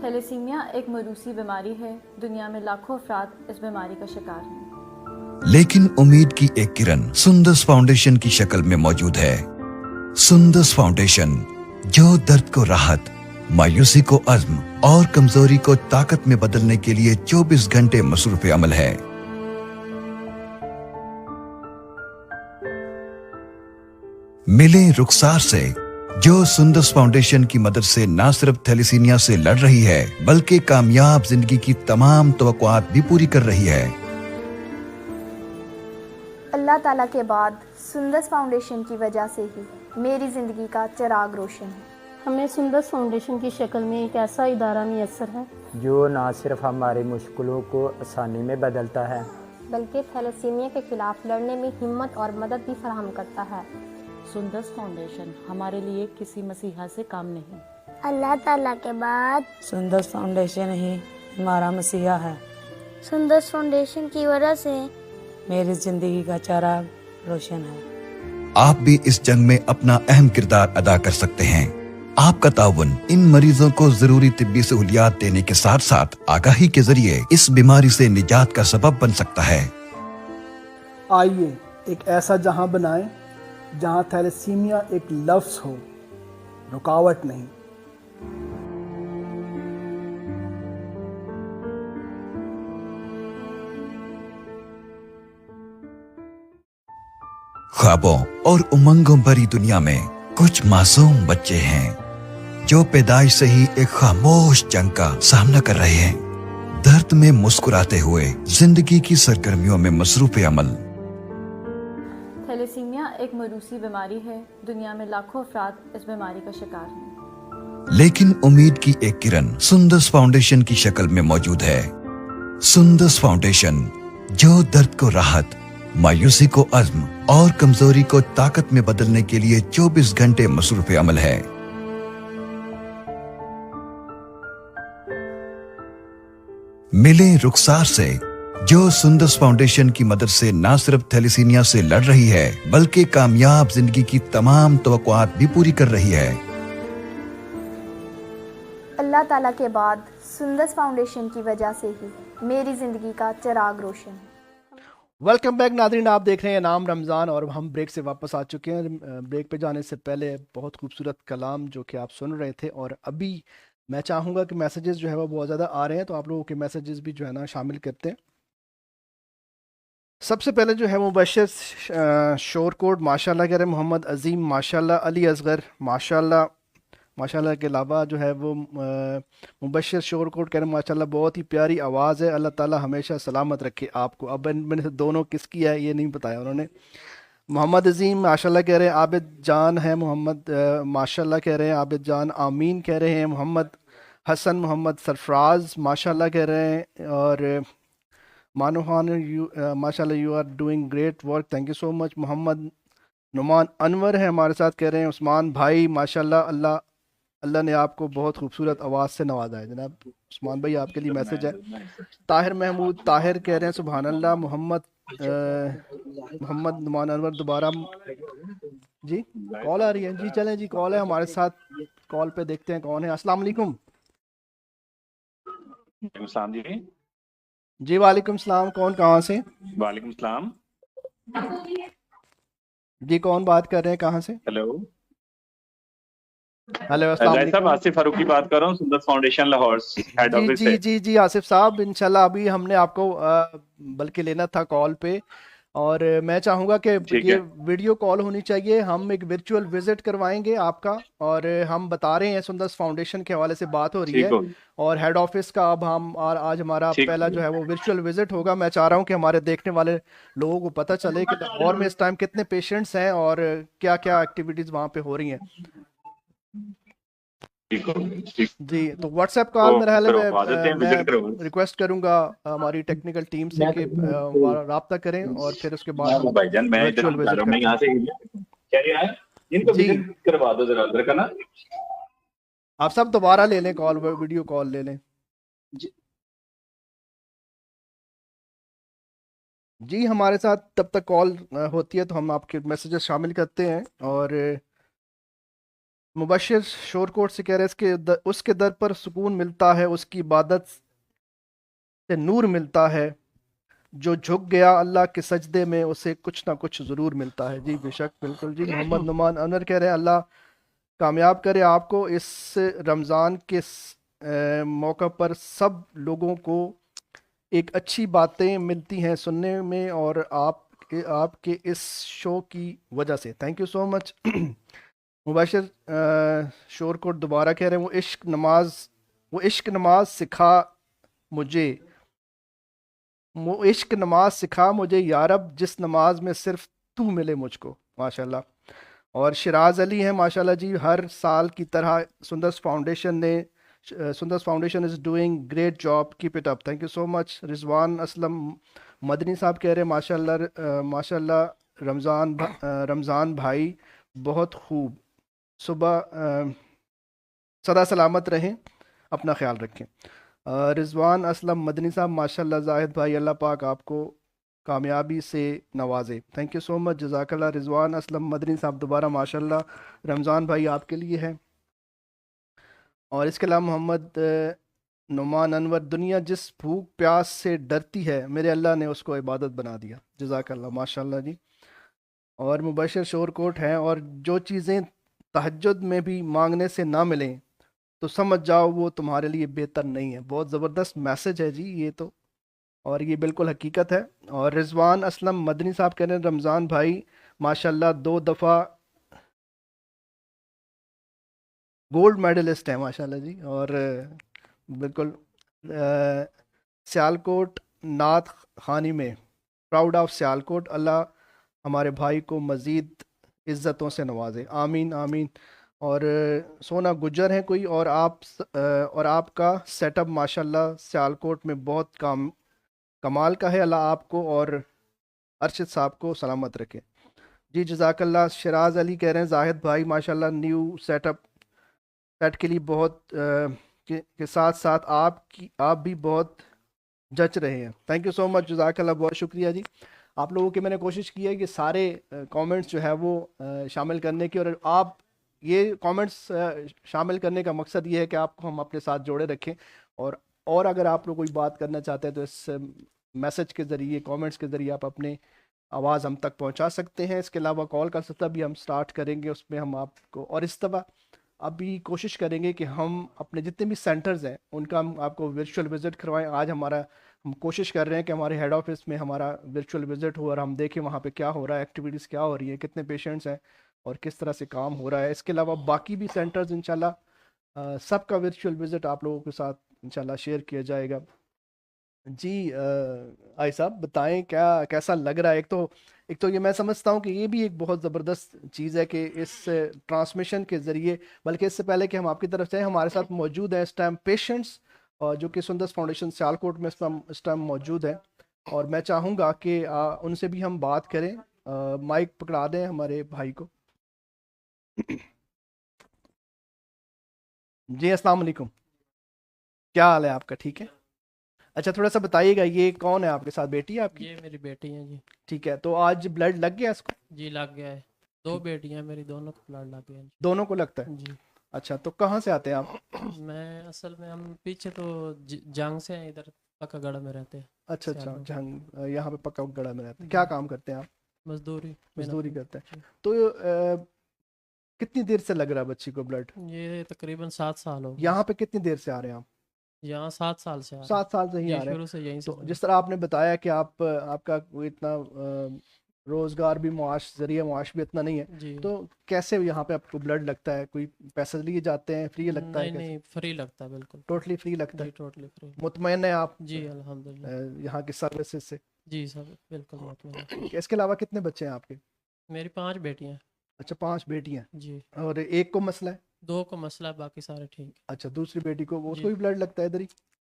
थैलेसीमिया एक मरूसी बीमारी है। दुनिया में लाखों अफराद इस बीमारी का शिकार हैं। लेकिन उम्मीद की एक किरण सुंदस फाउंडेशन की शक्ल में मौजूद है। सुंदस फाउंडेशन जो दर्द को राहत, मायूसी को अज़्म और कमजोरी को ताकत में बदलने के लिए 24 घंटे मसरूफ अमल है। मिले रुखसार से जो सुंदस फाउंडेशन की मदद से न सिर्फ थैलेसीमिया से लड़ रही है बल्कि कामयाब जिंदगी की तमाम तवक्कुआत भी पूरी कर रही है। अल्लाह ताला के बाद सुंदस फाउंडेशन की वजह से ही मेरी ज़िंदगी का चिराग रोशन है। हमें सुंदस फाउंडेशन की शक्ल में एक ऐसा इदारा मैसर है जो न सिर्फ हमारी मुश्किलों को आसानी में बदलता है बल्कि थैलेसीमिया के खिलाफ लड़ने में हिम्मत और मदद भी फराहम करता है। सुंदस फाउंडेशन हमारे लिए किसी मसीहा से काम नहीं, अल्लाह ताला के बाद सुंदस फाउंडेशन ही हमारा मसीहा है। सुंदस फाउंडेशन की वजह से मेरी जिंदगी का चिराग रोशन है। आप भी इस जंग में अपना अहम किरदार अदा कर सकते हैं। आपका ताउन इन मरीजों को जरूरी तिब्बी सहूलियात देने के साथ साथ आगाही के जरिए इस बीमारी से निजात का सबब बन सकता है। आइए एक ऐसा जहां बनाएं जहां थैलेसीमिया एक लफ्ज हो, रुकावट नहीं। ख्वाबों और उमंगों भरी दुनिया में कुछ मासूम बच्चे हैं जो पैदाइश से ही एक खामोश जंग का सामना कर रहे हैं, दर्द में मुस्कुराते हुए जिंदगी की सरगर्मियों में मसरूफ अमल। थैलेसीमिया एक मरूसी बीमारी है। दुनिया में लाखों अफराद इस बीमारी का शिकार हैं। लेकिन उम्मीद की एक किरण सुंदस फाउंडेशन की शक्ल में मौजूद है। सुंदस फाउंडेशन जो दर्द को राहत, मायूसी को अज़्म और कमजोरी को ताकत में बदलने के लिए 24 घंटे मसरूफ अमल है। मिले रुखसार से जो सुंदस फाउंडेशन की मदद से न सिर्फ थैलेसीमिया से लड़ रही है बल्कि कामयाब जिंदगी की तमाम तवक्कुआत भी पूरी कर रही है। अल्लाह ताला के बाद सुंदस फाउंडेशन की वजह से ही मेरी ज़िंदगी का चिराग रोशन है। वेलकम बैक नाज़रीन, आप देख रहे हैं नाम रमज़ान और हम ब्रेक से वापस आ चुके हैं। ब्रेक पे जाने से पहले बहुत खूबसूरत कलाम जो कि आप सुन रहे थे, और अभी मैं चाहूँगा कि मैसेजेस जो है वो बहुत ज़्यादा आ रहे हैं, तो आप लोगों के मैसेजेस भी जो है ना शामिल करते हैं। सबसे पहले जो है मुबशर शोर कोड माशाल्लाह कह रहे हैं, मोहम्मद अजीम माशाल्लाह, अली असगर माशाल्लाह, माशाल्लाह के अलावा जो है वो मुबशर शोर कोड कह रहे हैं माशाल्लाह बहुत ही प्यारी आवाज़ है, अल्लाह ताला हमेशा सलामत रखे आपको। अब मैंने से दोनों किसकी है ये नहीं बताया उन्होंने। मोहम्मद अजीम माशाल्लाह कह रहे हैं, आबिद जान है मोहम्मद माशाल्लाह कह रहे हैं, आबिद जान आमीन कह रहे हैं, मोहम्मद हसन मोहम्मद सरफराज माशाल्लाह कह रहे हैं, और मानोहान यू माशाल्लाह you are doing great work, thank you so much. Mohammad Numan Anwar है हमारे साथ कह रहे हैं, उस्मान भाई माशाल्लाह अल्लाह ने आपको बहुत खूबसूरत आवाज़ से नवाजा है जनाब। उस्मान भाई आपके लिए मैसेज है। ताहिर महमूद ताहिर कह रहे हैं सुभान अल्लाह। मोहम्मद नुमान अनवर दोबारा जी कॉल आ रही है जी, चलें जी कॉल है हमारे साथ, कॉल पे देखते हैं कौन है। अस्सलाम वालेकुम जी। वालेकुम सलाम, कौन कहाँ से? वालेकुम सलाम जी, कौन बात कर रहे हैं, कहाँ से? हेलो अस्सलाम वालेकुम। आसिफ फारूक की बात कर रहा हूँ, Sundas foundation Lahore head office से। जी आसिफ साहब, इंशाल्लाह अभी हमने आपको बल्कि लेना था कॉल पे, और मैं चाहूँगा कि ठीक ये है। वीडियो कॉल होनी चाहिए, हम एक वर्चुअल विजिट करवाएंगे आपका, और हम बता रहे हैं सुंदर फाउंडेशन के हवाले से बात हो रही ठीक है, होगी। और हेड ऑफिस का अब हम और आज हमारा ठीक पहला जो है वो वर्चुअल विजिट होगा। मैं चाह रहा हूँ कि हमारे देखने वाले लोगों को पता चले कि लाहौर में इस टाइम कितने पेशेंट्स हैं और क्या क्या एक्टिविटीज़ वहाँ पे हो रही हैं। ठीक होगी, ठीक। जी, तो व्हाट्सएप कॉल तो मेरे ख्याल है करवा देते हैं, मैं विजिट करवा रिक्वेस्ट करूंगा हमारी टेक्निकल टीम से कि राब्ता करें और फिर उसके बाद हम भाईजान, मैं इधर वर्चुअल जा विजिट रहा हूँ, मैं करते यहाँ हैं। से क्या रहा है, इनको जी, विजिट करवा दो जरा अंदर का ना। आप सब दोबारा ले लें कॉल, वीडियो कॉल ले लें। जी, हमारे साथ तब तक कॉल होती है तो हम आपके मैसेजेस शामिल करते हैं। और मुबशिर शोरकोट से कह रहे हैं उसके दर पर सुकून मिलता है, उसकी इबादत से नूर मिलता है, जो झुक गया अल्लाह के सजदे में उसे कुछ ना कुछ ज़रूर मिलता है। जी बेशक, बिल्कुल जी। मोहम्मद नुमान अनवर कह रहे हैं अल्लाह कामयाब करे आपको इस रमज़ान के मौका पर। सब लोगों को एक अच्छी बातें मिलती हैं सुनने में, और आपके इस शो की वजह से। Thank you so much. Mubashir Shorkot दोबारा कह रहे हैं वो इश्क नमाज सिखा मुझे यारब, जिस नमाज में सिर्फ तू मिले मुझको। माशाल्लाह। और शिराज अली हैं माशाल्लाह जी, हर साल की तरह Sundar's foundation is doing great job, keep it up, thank you so much. Rizwan Aslam Madani साहब कह रहे हैं माशाल्लाह रमज़ान भाई बहुत खूब, सुबह सदा सलामत रहें, अपना ख्याल रखें। रिजवान असलम मदनी साहब माशाल्लाह, जाहिद भाई अल्लाह पाक आपको कामयाबी से नवाजे, थैंक यू सो मच, जज़ाकल्लाह। रिजवान असलम मदनी साहब दोबारा माशाल्लाह, रमज़ान भाई आपके लिए है। और इसके अलावा मोहम्मद नुमान अनवर, दुनिया जिस भूख प्यास से डरती है मेरे अल्लाह ने उसको इबादत बना दिया, जज़ाकल्लाह, माशाल्लाह जी। और मुबशिर शोरकोट हैं, और जो चीज़ें तहज्जुद में भी मांगने से ना मिलें तो समझ जाओ वो तुम्हारे लिए बेहतर नहीं है। बहुत ज़बरदस्त मैसेज है जी ये तो, और ये बिल्कुल हकीकत है। और रिजवान असलम मदनी साहब कह रहे हैं रमज़ान भाई माशाल्लाह 2 दफ़ा गोल्ड मेडलिस्ट हैं माशाल्लाह जी। और बिल्कुल सियालकोट नात खानी में प्राउड ऑफ सियालकोट, अल्लाह हमारे भाई को मज़ीद इज़्ज़तों से नवाजे, आमीन आमीन। और सोना गुज्जर हैं कोई, और आपका सेटअप माशाल्लाह सियालकोट में बहुत कमाल का है, अल्लाह आपको और अरशद साहब को सलामत रखे। जी जज़ाकल्लाह। शिराज अली कह रहे हैं जाहिद भाई माशाल्लाह न्यू सेट के लिए बहुत के साथ साथ आप भी बहुत जच रहे हैं, थैंक यू सो मच, जज़ाकल्लाह, बहुत शुक्रिया जी। आप लोगों की मैंने कोशिश की है कि सारे कमेंट्स जो है वो शामिल करने की, और आप ये कमेंट्स शामिल करने का मकसद ये है कि आपको हम अपने साथ जोड़े रखें, और अगर आप लोग कोई बात करना चाहते हैं तो इस मैसेज के ज़रिए, कमेंट्स के ज़रिए आप अपने आवाज़ हम तक पहुंचा सकते हैं। इसके अलावा कॉल का सिलसिला भी हम स्टार्ट करेंगे, उसमें हम आपको, और इस दफ़ा अभी कोशिश करेंगे कि हम अपने जितने भी सेंटर्स हैं उनका हम आपको वर्चुअल विज़िट करवाएं। आज हम कोशिश कर रहे हैं कि हमारे हेड ऑफिस में हमारा वर्चुअल विज़िट हो और हम देखें वहाँ पे क्या हो रहा है, एक्टिविटीज़ क्या हो रही है, कितने पेशेंट्स हैं और किस तरह से काम हो रहा है। इसके अलावा बाकी भी सेंटर्स इंशाल्लाह सबका वर्चुअल विज़िट आप लोगों के साथ इंशाल्लाह शेयर किया जाएगा। जी आई साहब बताएं कैसा लग रहा है। एक तो ये मैं समझता हूँ कि ये भी एक बहुत ज़बरदस्त चीज़ है कि इस ट्रांसमिशन के ज़रिए, बल्कि इससे पहले कि हम आपकी तरफ से, हमारे साथ मौजूद हैं इस टाइम पेशेंट्स जो कि सुंदर्स फाउंडेशन सियालकोट में इस टाइम मौजूद है, और मैं चाहूँगा कि उनसे भी हम बात करें। माइक पकड़ा दें हमारे भाई को। जी अस्सलाम वालेकुम, क्या हाल है आपका? ठीक है, अच्छा थोड़ा सा बताइएगा ये कौन है आपके साथ? बेटी है आपकी? ये मेरी बेटी है जी। ठीक है, तो आज ब्लड लग गया इसको? जी लग गया है, 2 बेटियां मेरी, दोनों को ब्लड लग गया। दोनों को लगता है जी। अच्छा, तो कहाँ से आते हैं आप? मैं असल में हम पीछे तो जंग से हैं, इधर पक्कागढ़ में रहते हैं। अच्छा अच्छा, जंग यहाँ पे पक्कागढ़ में रहते हैं। क्या काम करते हैं आप? मजदूरी करते हैं। तो कितनी देर से लग रहा है बच्ची को ब्लड? ये तकरीबन 7 साल हो गए। यहाँ पे कितनी देर से आ रहे हैं आप? यहाँ 7 साल से आ रहे 7 साल से ही जी, आ रहे शुरू से यहीं हैं। से तो जिस तरह आपने बताया कि आपका कोई इतना रोजगार भी जरिए मुआश भी इतना नहीं है, जी। तो कैसे यहाँ पे आपको ब्लड लगता है? कोई पैसे लिए जाते हैं, फ्री लगता है? नहीं नहीं, फ्री लगता है बिल्कुल। टोटली फ्री लगता जी, है? Totally free. मुतमईन है आप जी अल्हम्दुलिल्लाह। यहाँ की सर्विसेज से? जी सब बिल्कुल मुतमईन। इसके अलावा कितने बच्चे हैं आपके? मेरी 5 बेटियां। अच्छा, 5 बेटियां। जी। और एक को मसला है? 2 को मसला है, बाकी सारे ठीक। अच्छा, दूसरी बेटी को, उसको जी। भी ब्लड लगता है इधर ही?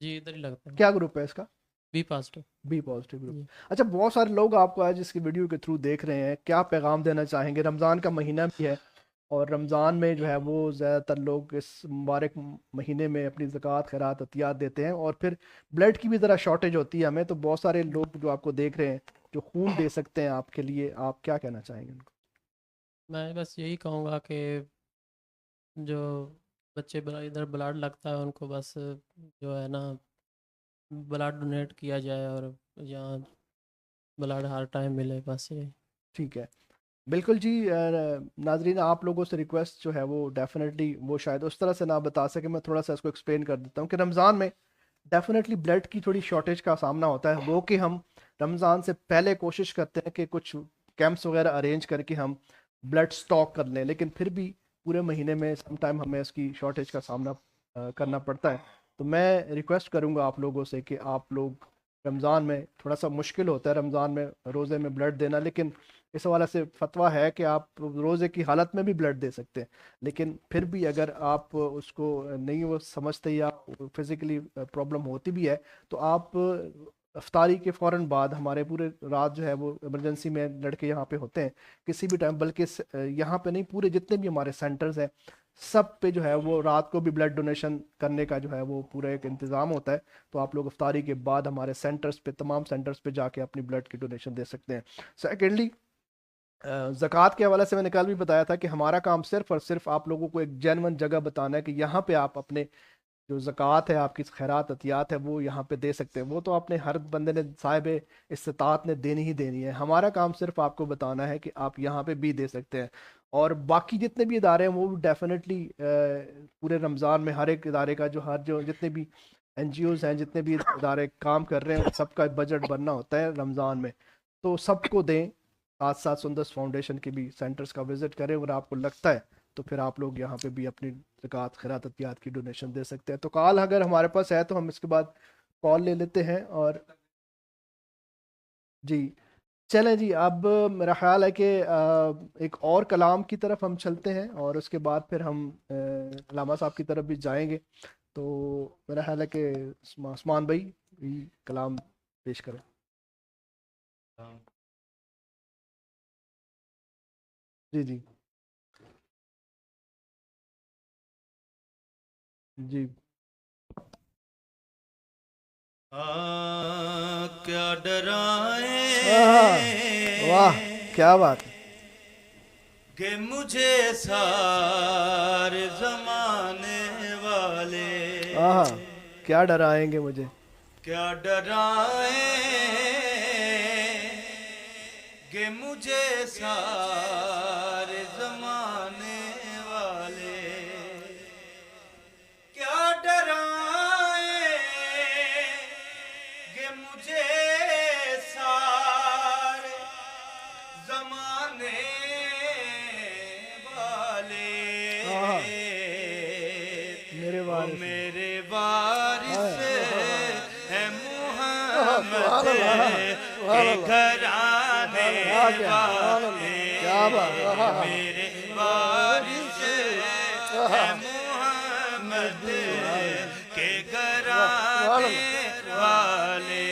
जी इधर ही लगता है। क्या ग्रुप है इसका? B positive. B positive group. जी। अच्छा, बहुत सारे लोग आपको आज इसकी वीडियो के थ्रू देख रहे हैं, क्या पैगाम देना चाहेंगे? रमज़ान का महीना भी है और रमज़ान में जो है वो ज़्यादातर लोग इस मुबारक महीने में अपनी ज़कात खैरात अतियात देते हैं और फिर ब्लड की भी ज़रा शॉर्टेज होती है हमें, तो बहुत सारे लोग जो आपको देख रहे हैं जो खून दे सकते हैं आपके लिए, आप क्या कहना चाहेंगे उनको? मैं बस यही कहूँगा कि जो बच्चे इधर ब्लड लगता है उनको बस जो है ना ब्लड डोनेट किया जाए और यहाँ ब्लड हर टाइम मिले, बस ये। ठीक है, बिल्कुल जी। नाजरीन, आप लोगों से रिक्वेस्ट जो है वो डेफिनेटली वो शायद उस तरह से ना बता सके, मैं थोड़ा सा इसको एक्सप्लेन कर देता हूँ कि रमज़ान में डेफिनेटली ब्लड की थोड़ी शॉर्टेज का सामना होता है। वो कि हम रमज़ान से पहले कोशिश करते हैं कि कुछ कैंप्स वगैरह अरेंज करके हम ब्लड स्टॉक कर लें, लेकिन फिर भी पूरे महीने में सम टाइम हमें इसकी शॉर्टेज का सामना करना पड़ता है। तो मैं रिक्वेस्ट करूँगा आप लोगों से कि आप लोग रमज़ान में, थोड़ा सा मुश्किल होता है रमज़ान में रोज़े में ब्लड देना, लेकिन इस हवाले से फतवा है कि आप रोज़े की हालत में भी ब्लड दे सकते हैं, लेकिन फिर भी अगर आप उसको नहीं वो समझते या फिज़िकली प्रॉब्लम होती भी है तो आप अफ्तारी के फ़ौरन बाद, हमारे पूरे रात जो है वो इमरजेंसी में लड़के यहाँ पे होते हैं किसी भी टाइम, बल्कि यहाँ पे नहीं, पूरे जितने भी हमारे सेंटर्स हैं सब पे जो है वो रात को भी ब्लड डोनेशन करने का जो है वो पूरा एक इंतज़ाम होता है। तो आप लोग अफ्तारी के बाद हमारे सेंटर्स पे, तमाम सेंटर्स पे जाके अपनी ब्लड की डोनेशन दे सकते हैं। सेकेंडली, ज़कात के हवाले से मैंने कल भी बताया था कि हमारा काम सिर्फ और सिर्फ आप लोगों को एक जेन्युइन जगह बताना है कि यहाँ पे आप अपने जो ज़कात है, आपकी खैरात अतियात है, वो यहाँ पे दे सकते हैं। वो तो आपने हर बंदे ने, साहिब इस्तात ने देनी ही देनी है। हमारा काम सिर्फ आपको बताना है कि आप यहाँ पे भी दे सकते हैं। और बाकी जितने भी इदारे हैं वो डेफिनेटली पूरे रमज़ान में हर एक इदारे का जो जितने भी NGOs हैं, जितने भी इदारे काम कर रहे हैं, सबका बजट बनना होता है रमज़ान में, तो सबको दें। साथ साथ सुंदस फाउंडेशन के भी सेंटर्स का विज़िट करें और आपको लगता है तो फिर आप लोग यहाँ पे भी अपनी ज़कात खैरात अतियात की डोनेशन दे सकते हैं। तो कॉल अगर हमारे पास है तो हम इसके बाद कॉल ले लेते हैं। और जी चलें जी, अब मेरा ख्याल है कि एक और कलाम की तरफ हम चलते हैं और उसके बाद फिर हम अल्लामा साहब की तरफ भी जाएंगे। तो मेरा ख्याल है कि उस्मान भाई भी कलाम पेश करें। जी जी जी। क्या डराए, वाह क्या बात है कि मुझे सारे जमाने वाले, क्या डराएंगे मुझे, क्या डराए कि मुझे सारे जमाने वाले, क्या डराए कि मुझे सारे जमाने वाले, मेरे वारिस है मुहम्मद के घराने वाले, मेरे वारिस है मुहम्मद के घराने वाले,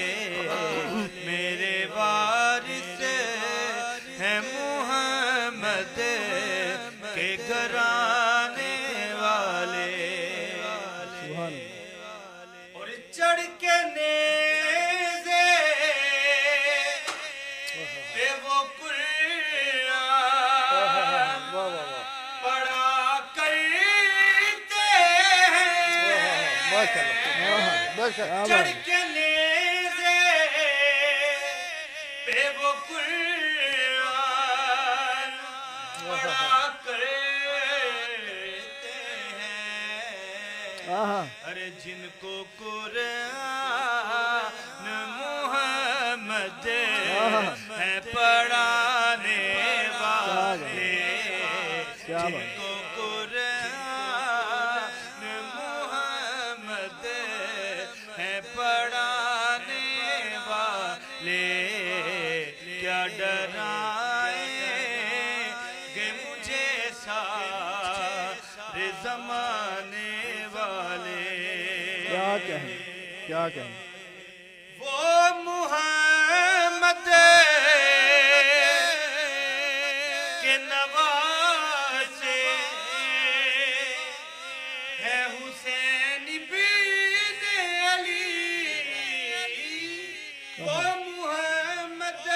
मेरे वारिस है मुहम्मद के घराने वाले, और चढ़ के नेज़े पे वो कुरान पढ़ा करते हैं, चढ़ के नेज़े पे वो कुरान पढ़ा करते हैं, अरे जिनको पढ़ाने वाले क्या बात जिनको कुरान मोहम्मद है पढ़ाने वाले, क्या डराएंगे मुझे सारे जमाने वाले। क्या कहें, क्या कहें। वो मुहम्मद के नवासे है हुसैन बिन अली। वो मुहम्मद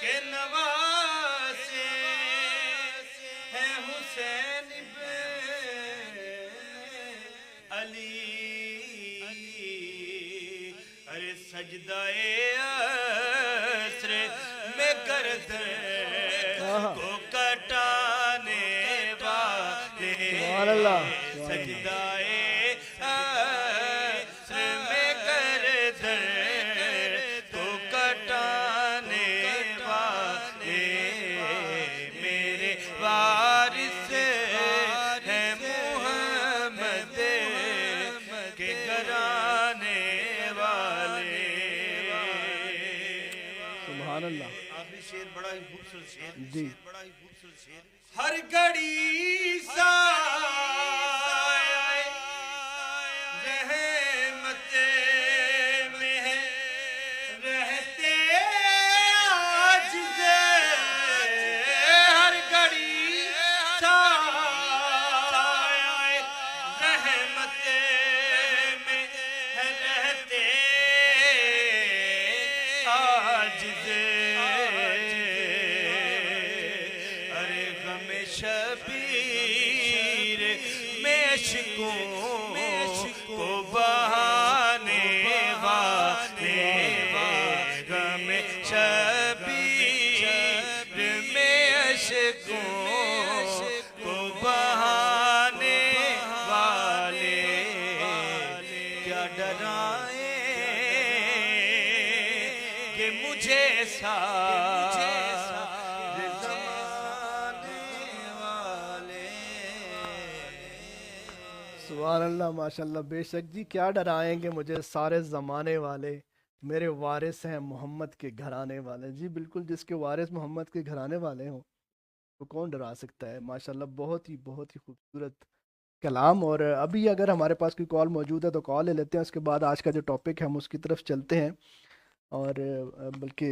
के नवासे है हुसैन बिन अली। अरे सजदाए अस्र में गर्दन को कटाने वाले, सजदाए अस्र में गर्दन को कटाने वाले मेरे वारिस है मुहम्मद के घराने वाले। सुभान अल्लाह। आखिरी शेर बड़ा ही खूबसूरत शेर जी। बड़ा ही खूबसूरत शेर। हर घड़ी साए रहमत में रहते आजिज़, हर घड़ी साए रहमत में रहते आजिज़। अरे गम शबीर में इश्कों को बहाने वाले, गम शबीर में इश्कों को बहाने वाले, क्या डराएंगे मुझे सारे ज़माने वाले। सुभान अल्लाह, माशाल्लाह। बेशक जी, क्या डराएंगे मुझे सारे ज़माने वाले, मेरे वारिस हैं मोहम्मद के घराने वाले। जी बिल्कुल, जिसके वारिस मोहम्मद के घराने वाले हों तो कौन डरा सकता है। माशाल्लाह, बहुत ही खूबसूरत कलाम। और अभी अगर हमारे पास कोई कॉल मौजूद है तो कॉल ले लेते हैं, उसके बाद आज का जो टॉपिक है हम उसकी तरफ चलते हैं। और बल्कि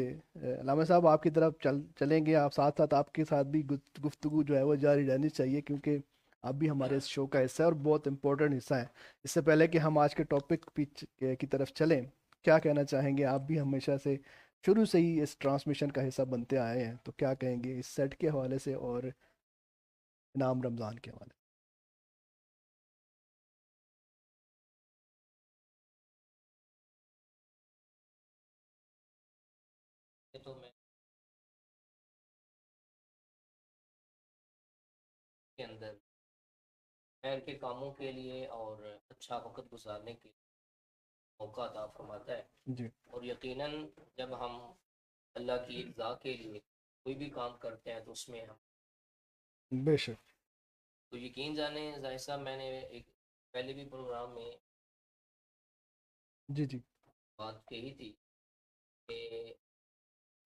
अल्लामा साहब आपकी तरफ चलेंगे, आप साथ साथ आपके साथ भी गुफ्तगू जो है वो जारी रहनी चाहिए, क्योंकि आप भी हमारे इस शो का हिस्सा है और बहुत इंपॉर्टेंट हिस्सा है। इससे पहले कि हम आज के टॉपिक की तरफ चलें, क्या कहना चाहेंगे? आप भी हमेशा से शुरू से ही इस ट्रांसमिशन का हिस्सा बनते आए हैं, तो क्या कहेंगे इस सेट के हवाले से और इनाम रमज़ान के हवाले से? तो मैं के अंदर खैर के कामों के लिए और अच्छा वक्त गुजारने के मौका अता फरमाता है जी। और यकीनन जब हम अल्लाह की रज़ा के लिए कोई भी काम करते हैं तो उसमें हम बेशक तो यकीन जाने जाहिर साहब, मैंने एक पहले भी प्रोग्राम में जी बात कही थी कि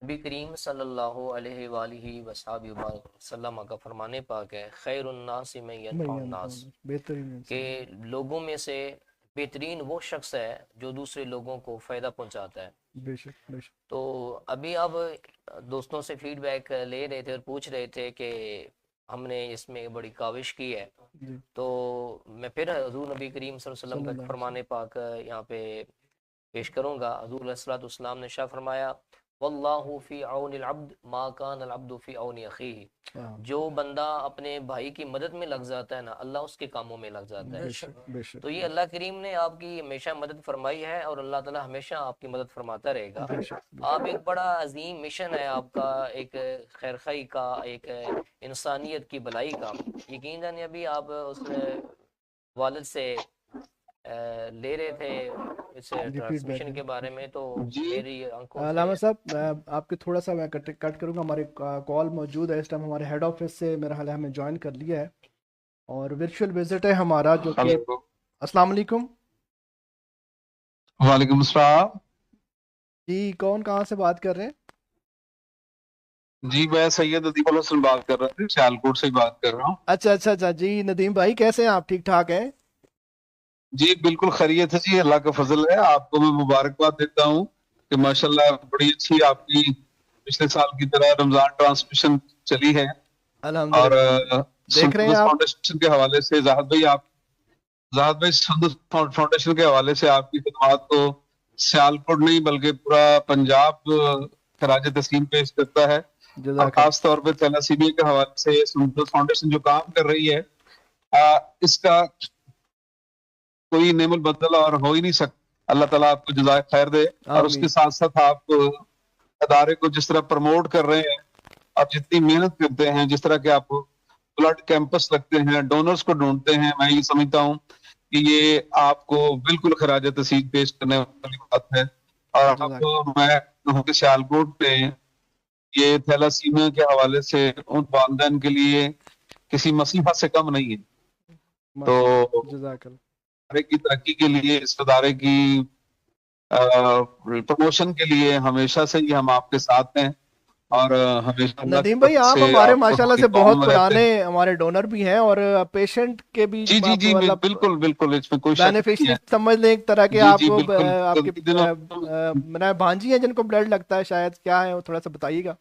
नबी करीम सल्लल्लाहु अलैहि वसल्लम का फरमाने पाक है, खैरुन्नास में यनफउन्नास, बेहतरीन के लोगों में से बेहतरीन वो शख्स है जो दूसरे लोगों को फ़ायदा पहुंचाता है। बेशक बेशक। तो अभी अब दोस्तों से फीडबैक ले रहे थे और पूछ रहे थे कि हमने इसमें बड़ी काविश की है, तो मैं फिर हुज़ूर नबी करीम सल्लल्लाहु अलैहि वसल्लम का फरमाने पाक यहाँ पे पेश करूँगा। हुज़ूर अलैहिस्सलातु वस्सलाम ने शाह फरमाया, वल्लाहु फी औनिल अब्द मा कानल अब्दु फी औनि अखीही, जो बंदा अपने भाई की मदद में लग जाता है ना, अल्लाह उसके कामों में लग जाता है। तो ये अल्लाह करीम ने आपकी हमेशा मदद फरमाई है और अल्लाह ताला हमेशा आपकी मदद फरमाता रहेगा। आप एक बड़ा अजीम मिशन है आपका, एक खैरखाई का, एक इंसानियत की भलाई का। यकीन जानिए अभी आप उस वालिद से ले रहे थे इस ट्रांसमिशन के बारे में, तो मेरी आंखों से अलामा साहब आपके थोड़ा सा मैं कट करूंगा, हमारे कॉल मौजूद है इस टाइम, हमारे हेड ऑफिस से मेरा हाल है हमें ज्वाइन कर लिया है और वर्चुअल विजिट है हमारा जो कि अस्सलाम वालेकुम। वालेकुम अस्सलाम जी, कौन कहाँ से बात कर रहे हैं? जी, मैं सैयद नदीम उल हसन बात कर रहा हूँ, सियालकोट से बात कर रहा हूँ। अच्छा जी, नदीम भाई कैसे हैं आप? ठीक ठाक हैं? जी बिल्कुल खैरियत है जी, अल्लाह का फजल है। आपको मैं मुबारकबाद देता हूँ कि माशाल्लाह बड़ी अच्छी आपकी पिछले साल की तरह रमजान ट्रांसमिशन चली है। और देख रहे हैं आप फाउंडेशन के हवाले से जाहिद भाई सुंदर फाउंडेशन के हवाले से आपकी खिदमात को सियालकोट नहीं बल्कि पूरा पंजाब खराज तस्लीम पेश करता है। और खास तौर पे थैलासीमिया के हवाले से सुंदर फाउंडेशन जो काम कर रही है इसका कोई नेमुल बदल और हो ही नहीं सकता। अल्लाह ताला आपको जज़ाए खैर दे। और उसके साथ साथ आप अदारे को जिस तरह प्रमोट कर रहे हैं, आप जितनी मेहनत करते हैं, जिस तरह के आप ब्लड कैंपस लगते हैं, डोनर्स को ढूंढते हैं, मैं ये समझता हूँ कि ये आपको बिल्कुल खराज तस्लीम पेश करने वाली बात है। और आपको मैं सियालकोट पे ये थैलासीमिया के हवाले से उन वालिदैन के लिए किसी मसीहा से कम नहीं है। तो अदारे की तरक्की के लिए, इस अदारे की प्रमोशन के लिए हमेशा से ही हम आपके साथ हैं। और हमेशा नदीम भाई आप हमारे माशाल्लाह से बहुत पुराने हमारे डोनर भी हैं और पेशेंट के भी जी बिल्कुल इसमें कोई बेनिफिशियरी समझ लें एक तरह के। आपको आपके भांजी हैं जिनको ब्लड लगता है शायद, क्या है वो थोड़ा सा बताइएगा।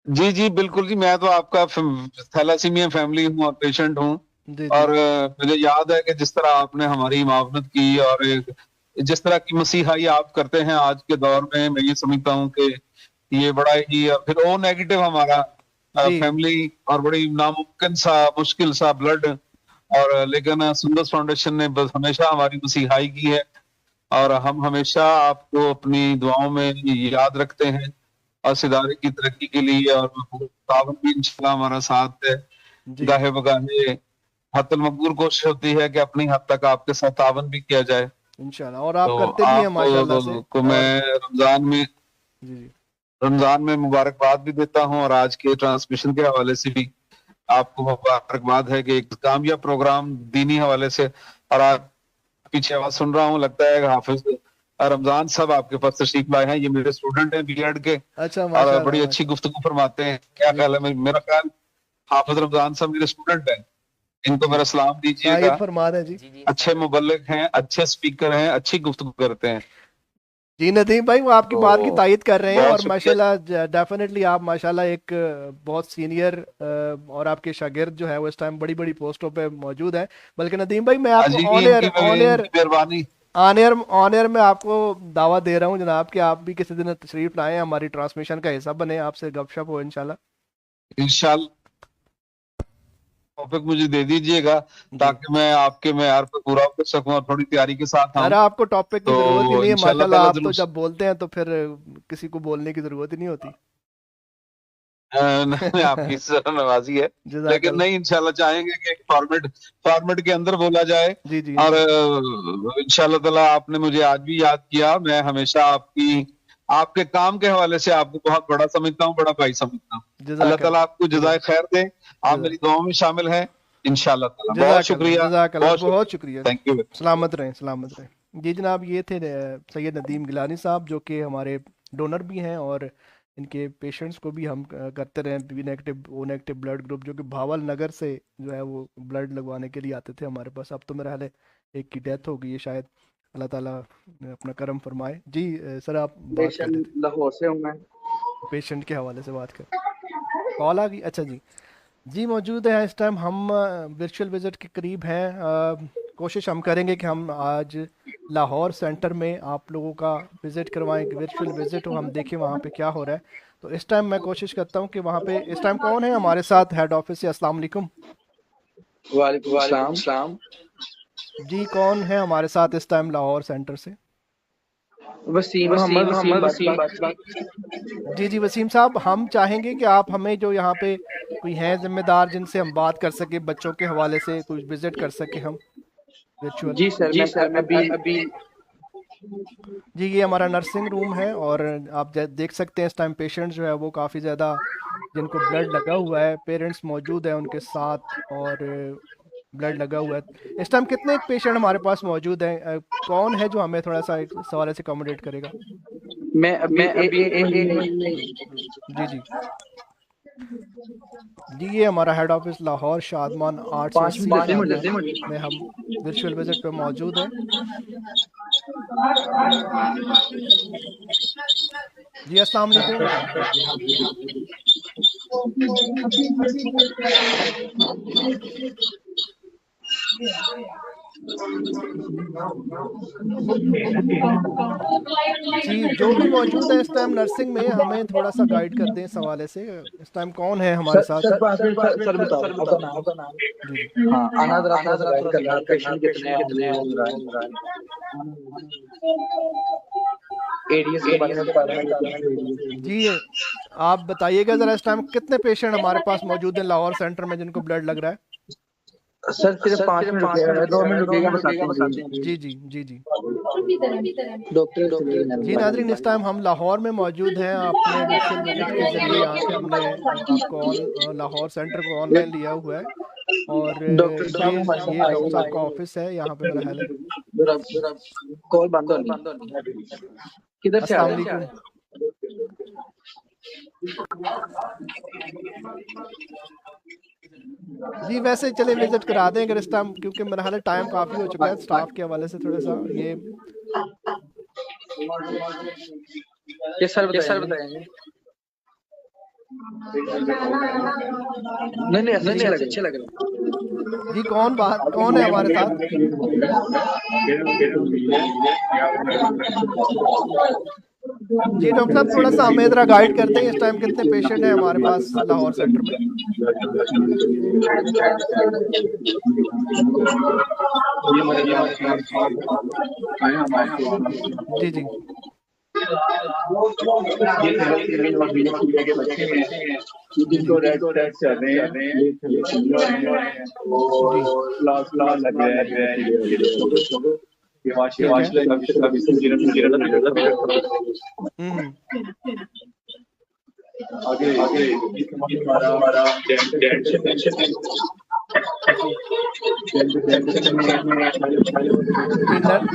जी बिल्कुल जी, मैं तो आपका थैलासीमिया फैमिली हूँ और पेशेंट हूँ। और मुझे याद है कि जिस तरह आपने हमारी मावनत की और जिस तरह की मसीहाई आप करते हैं आज के दौर में, मैं ये समझता हूँ कि ये बड़ा ही फिर ओ नेगेटिव हमारा फैमिली और बड़ी नामुमकिन सा मुश्किल सा ब्लड। और लेकिन सुंदर फाउंडेशन ने बस हमेशा हमारी मसीहाई की है और हम हमेशा आपको अपनी दुआओं में याद रखते हैं और इस इदारे की तरक्की के लिए। और तावन भी इंशाल्लाह हमारा साथ है। गाहे बगाहे हत्तल मकबूल कोशिश होती है कि अपनी हद तक आपके साथ तावन भी किया जाए इंशाल्लाह। और आप करते भी हैं माशाल्लाह से। को मैं रमजान में मुबारकबाद भी देता हूँ और आज के ट्रांसमिशन के हवाले से भी आपको मुबारकबाद है कि एक कामयाब प्रोग्राम दीनी हवाले से। और आप पीछे आवाज सुन रहा हूँ, लगता है हाफिज रमजान सब आपके पास तशरीफ लाए हैं। ये मेरे स्टूडेंट हैं बीएड के। अच्छा, और बड़ी अच्छी गुफ्तगू फरमाते हैं। क्या ख्याल है? मेरा ख्याल हाफिज रमजान सब मेरे स्टूडेंट हैं, इनको मेरा सलाम दीजिएगा। जी। अच्छे मुबल्लिग हैं, अच्छे स्पीकर हैं, अच्छी गुफ्तगू करते हैं। जी नदीम भाई, वो आपकी बात की तायद कर रहे हैं और माशाल्लाह डेफिनेटली आप माशाल्लाह एक बहुत सीनियर और आपके शागिर्द जो है वो इस टाइम बड़ी बड़ी पोस्टों पे मौजूद है। बल्कि नदीम भाई मैं आपको ऑन एयर में आपको दावा दे रहा हूँ जनाब कि आप भी किसी दिन तशरीफ लाएं, हमारी ट्रांसमिशन का हिस्सा बने, आपसे गपशप हो इंशाल्लाह। टॉपिक मुझे दे दीजिएगा ताकि मैं आपके मेयार पर पूरा कर सकूं और थोड़ी तैयारी के साथ आऊं। अरे आपको टॉपिक की जरूरत ही नहीं है माशाल्लाह, आप तो जब बोलते हैं तो फिर किसी को बोलने की जरूरत ही नहीं होती। नहीं, आपकी नवाजी है, लेकिन नहीं इंशाल्लाह चाहेंगे कि फॉर्मेट के अंदर बोला जाए। जी। और इंशाल्लाह ताला आपने मुझे आज भी याद किया। मैं हमेशा आपके काम के हवाले से आपको बहुत बड़ा समझता हूँ, बड़ा भाई समझता हूँ। अल्लाह ताला आपको जज़ाए खैर दे। आप मेरी दुआओं में शामिल हैं इंशाल्लाह ताला। बहुत शुक्रिया, बहुत शुक्रिया। Thank you. सलामत रहें। जी जनाब, ये थे सैयद नदीम गिलानी साहब जो कि हमारे डोनर भी हैं और इनके पेशेंट्स को भी हम करते रहे B negative O negative blood group, जो कि भावल नगर से जो है वो ब्लड लगवाने के लिए आते थे हमारे पास। अब तो मेरा हाल है एक की डेथ हो गई है शायद, अल्लाह ताला अपना करम फरमाए। जी सर, आप बात कर रहे थे लाहौर से हूं मैं, पेशेंट के हवाले से बात कर, कॉल आ गई। अच्छा जी मौजूद है इस टाइम। हम वर्चुअल विजिट के करीब हैं। कोशिश हम करेंगे कि हम आज लाहौर सेंटर में आप लोगों का विजिट करवाएं, वर्चुअल विजिट हो, हम देखें वहाँ पे क्या हो रहा है। तो इस टाइम मैं कोशिश करता हूँ कि वहाँ पे इस टाइम कौन है हमारे साथ हेड ऑफिस से? अस्सलाम वालेकुम। वालेकुम सलाम। जी, कौन है हमारे साथ इस टाइम लाहौर सेंटर से? वसीम। जी वसीम साहब, हम चाहेंगे कि आप हमें जो यहाँ पे कोई हैं जिम्मेदार जिनसे हम बात कर सके बच्चों के हवाले से, कुछ विजिट कर सके हम। वर्चुअल? जी सर, मैं अभी जी, ये हमारा नर्सिंग रूम है और आप देख सकते हैं इस टाइम पेशेंट जो है वो काफ़ी ज़्यादा जिनको ब्लड लगा हुआ है, पेरेंट्स मौजूद हैं उनके साथ और ब्लड लगा हुआ है। इस टाइम कितने पेशेंट हमारे पास मौजूद हैं? कौन है जो हमें थोड़ा सा एक सवाल से अकोमोडेट करेगा? मैं अभी जी जी जी, ये हमारा head office Lahore Shadman arts और सीनियर में हम वर्चुअल विजिट पे मौजूद हैं। जी अस्सलाम जी, जो भी मौजूद है इस टाइम नर्सिंग में हमें थोड़ा सा गाइड कर दें इस हवाले से। इस टाइम कौन है हमारे साथ? सर बताओ आपका नाम। हाँ, अनादर करना पेशेंट कितने एडीएस के बारे में जी आप बताइएगा जरा इस टाइम कितने पेशेंट हमारे पास मौजूद हैं लाहौर सेंटर में जिनको ब्लड लग रहा है? सर सिर्फ 5 मिनट 2 मिनट रुकेगा, बताते हैं। जी जी जी जी डॉक्टर जी नाज़रीन, इस टाइम हम लाहौर में मौजूद हैं। आपने वर्चुअल विजिट के जरिए आके हमने आपको लाहौर सेंटर को ऑनलाइन लिया हुआ है और ये डॉक्टर साहब का ऑफिस है यहाँ पे। मेरा हाल कॉल बंद हो किधर से आ रही है? जी वैसे चले विजिट करा दें अगर इस टाइम, क्योंकि मेरा हाल टाइम काफ़ी हो चुका है स्टाफ के हवाले से थोड़ा सा ये सर बताएंगे। नहीं अच्छे लग रहे। जी कौन है हमारे साथ? जी डॉक्टर साहब थोड़ा सा हमें जरा गाइड करते हैं इस टाइम कितने पेशेंट हैं हमारे पास लाहौर सेंटर में? जी जी जिनको रेड चल रहे हैं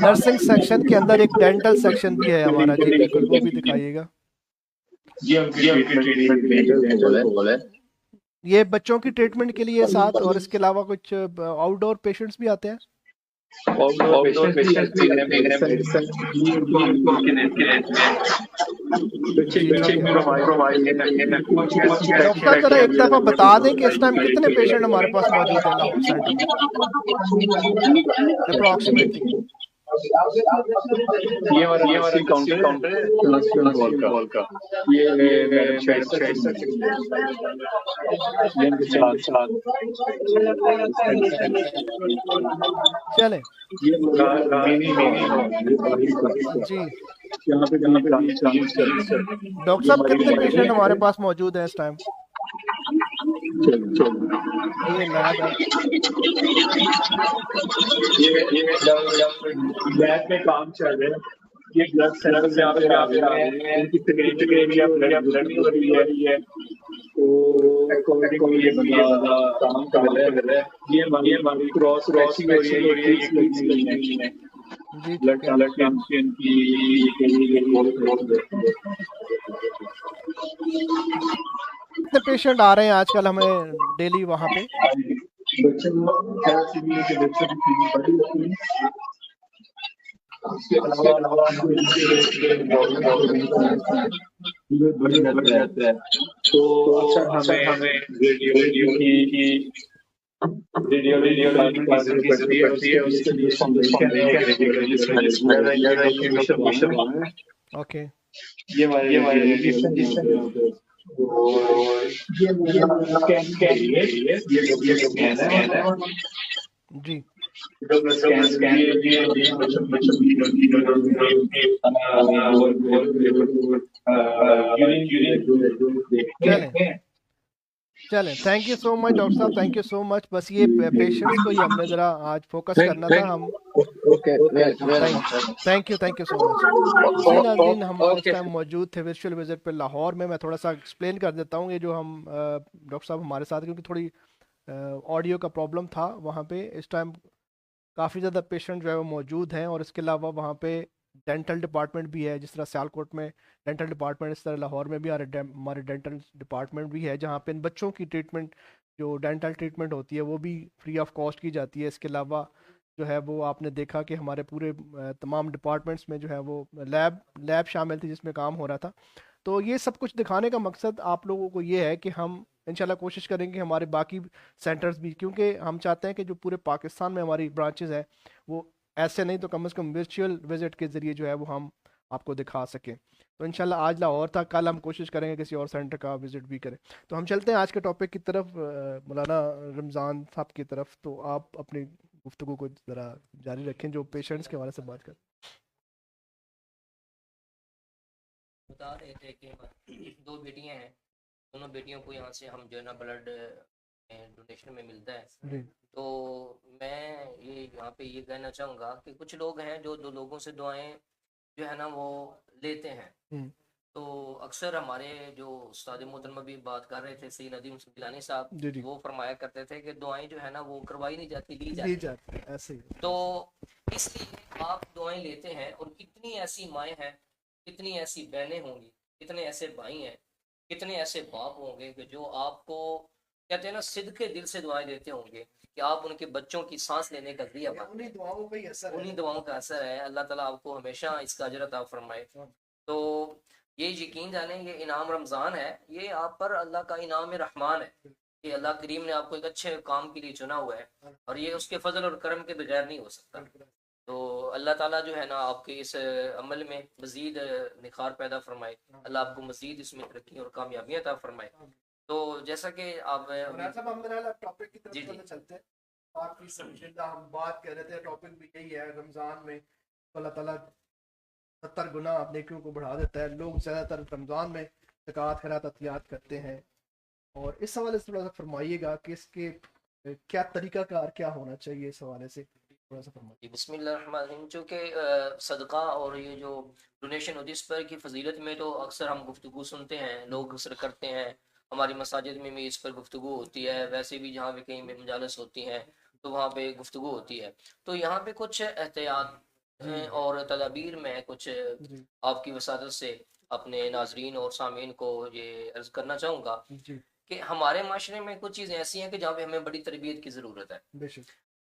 नर्सिंग सेक्शन के अंदर एक डेंटल सेक्शन भी है हमारा। जी बिल्कुल, वो भी दिखाइएगा। ये बच्चों की ट्रीटमेंट के लिए साथ और इसके अलावा कुछ आउटडोर पेशेंट्स भी आते हैं? डॉक्टर जरा एक दफा बता दें कि इस टाइम कितने पेशेंट हमारे पास मौजूद हैं लाहौर सेंटर में अप्रॉक्सीमेटली? ये वाला काउंटर है का ये चले जी। डॉक्टर साहब कितने पेशेंट हमारे पास मौजूद हैं इस टाइम? ये लैब में काम चल रहा है। ये ब्लड सेंटर से आप इनकी तकरीब ब्लड हो रही है तो ये काम कर रहा है। ये क्रॉस हो रही है ब्लड कैंपेन कितने पेशेंट आ रहे हैं आजकल हमें डेली वहाँ पे? ओके जी चलें, thank you so much doctor साहब, थैंक यू सो मच। बस ये पेशेंट्स को ही हमने ज़रा आज फोकस करना था हम। थैंक यू सो मच जी। नाज़रीन, हम इस टाइम मौजूद थे वर्चुअल विजिट पे लाहौर में। मैं थोड़ा सा एक्सप्लेन कर देता हूँ ये जो हम डॉक्टर साहब हमारे साथ, क्योंकि थोड़ी ऑडियो का प्रॉब्लम था वहाँ पे। इस टाइम काफ़ी ज़्यादा पेशेंट जो है वो मौजूद हैं, और इसके अलावा वहाँ पे डेंटल डिपार्टमेंट भी है। जिस तरह सियालकोट में डेंटल डिपार्टमेंट, इस तरह लाहौर में भी हमारे डेंटल डिपार्टमेंट भी है, जहाँ पे इन बच्चों की ट्रीटमेंट, जो डेंटल ट्रीटमेंट होती है, वो भी फ्री ऑफ कॉस्ट की जाती है। इसके अलावा जो है वो आपने देखा कि हमारे पूरे तमाम डिपार्टमेंट्स में जो है वो लैब शामिल थी जिसमें काम हो रहा था। तो ये सब कुछ दिखाने का मकसद आप लोगों को ये है कि हम इंशाल्लाह कोशिश करेंगे कि हमारे बाकी सेंटर्स भी, क्योंकि हम चाहते हैं कि जो पूरे पाकिस्तान में हमारी ब्रांचेस हैं वो ऐसे नहीं तो कम से कम वर्चुअल विजिट के ज़रिए जो है वो हम आपको दिखा सकें। तो इंशाल्लाह आज लाहौर था, कल हम कोशिश करेंगे किसी और सेंटर का विजिट भी करें। तो हम चलते हैं आज के टॉपिक की तरफ, मौलाना रमज़ान साहब की तरफ। तो आप अपनी गुफ्तगू को ज़रा जारी रखें जो पेशेंट्स के हवाले से बात करें। बता रहे थे कि 2 बेटियां हैं, दोनों बेटियों को यहाँ से हम जो है ना ब्लड डोनेशन में मिलता है। तो मैं ये यहाँ पे ये कहना चाहूँगा कि कुछ लोग हैं जो 2 लोगों से दुआएं जो है ना वो लेते हैं। तो अक्सर हमारे जो उस्ताद मोहतरमा भी बात कर रहे थे, सैयद नदीम गिलानी साहब, वो फरमाया करते थे कि दुआएं जो है ना वो करवाई नहीं जाती, ली जाती ऐसे ही। तो इसलिए आप दुआएं लेते हैं, और कितनी ऐसी माएँ हैं, कितनी ऐसी बहनें होंगी, कितने ऐसे भाई हैं, कितने ऐसे बाप होंगे कि जो आपको कहते हैं ना सिद्ध के दिल से दुआएं देते होंगे कि आप उनके बच्चों की सांस लेने का जरिया बने। उन्हीं दुआओं का ही असर है। उन्हीं दुआओं का असर है। अल्लाह ताला आपको हमेशा इसका अजर अता फरमाए। तो ये यकीन जाने, ये इनाम रमज़ान है, ये आप पर अल्लाह का इनाम रहमान है कि अल्लाह करीम ने आपको एक अच्छे काम के लिए चुना हुआ है, और ये उसके फजल और करम के बगैर नहीं हो सकता। तो अल्लाह ताला जो है ना आपके इस अमल में मज़ीद निखार पैदा फरमाए, अल्लाह आपको मज़ीद इसमें तरक्की और कामयाबियाँ अता फरमाए। तो जैसा कि आप टॉपिक की जी तरफ चलते हैं। आपकी समझिंदा हम बात कर रहे थे, टॉपिक भी यही है, रमज़ान में अल्लाह ताला 70 गुना नेकियों को बढ़ा देता है। लोग ज़्यादातर रमज़ान में ज़कात खैरात अतियात करते हैं, और इस हवाले से थोड़ा सा फरमाइएगा कि इसके क्या तरीक़ाकार क्या होना चाहिए, इस हवाले से थोड़ा सा फरमाइए। बिस्मिल्लाहिर्रहमानिर्रहीम। चूँकि सदका और ये जो डोनेशन होती है इस पर की फजीलत में तो अक्सर हम गुफ्तगू सुनते हैं, लोग अक्सर करते हैं, हमारी मसाजिद में भी इस पर गुफ्तगू होती है, वैसे भी जहाँ भी कहीं में मजालस होती हैं तो वहाँ पे गुफ्तगू होती है। तो यहाँ पे कुछ एहतियात और तदाबीर में कुछ आपकी वसादत से अपने नाजरीन और सामीन को ये अर्ज करना चाहूँगा कि हमारे माशरे में कुछ चीज़ें ऐसी हैं कि जहाँ पे हमें बड़ी तरबियत की ज़रूरत है।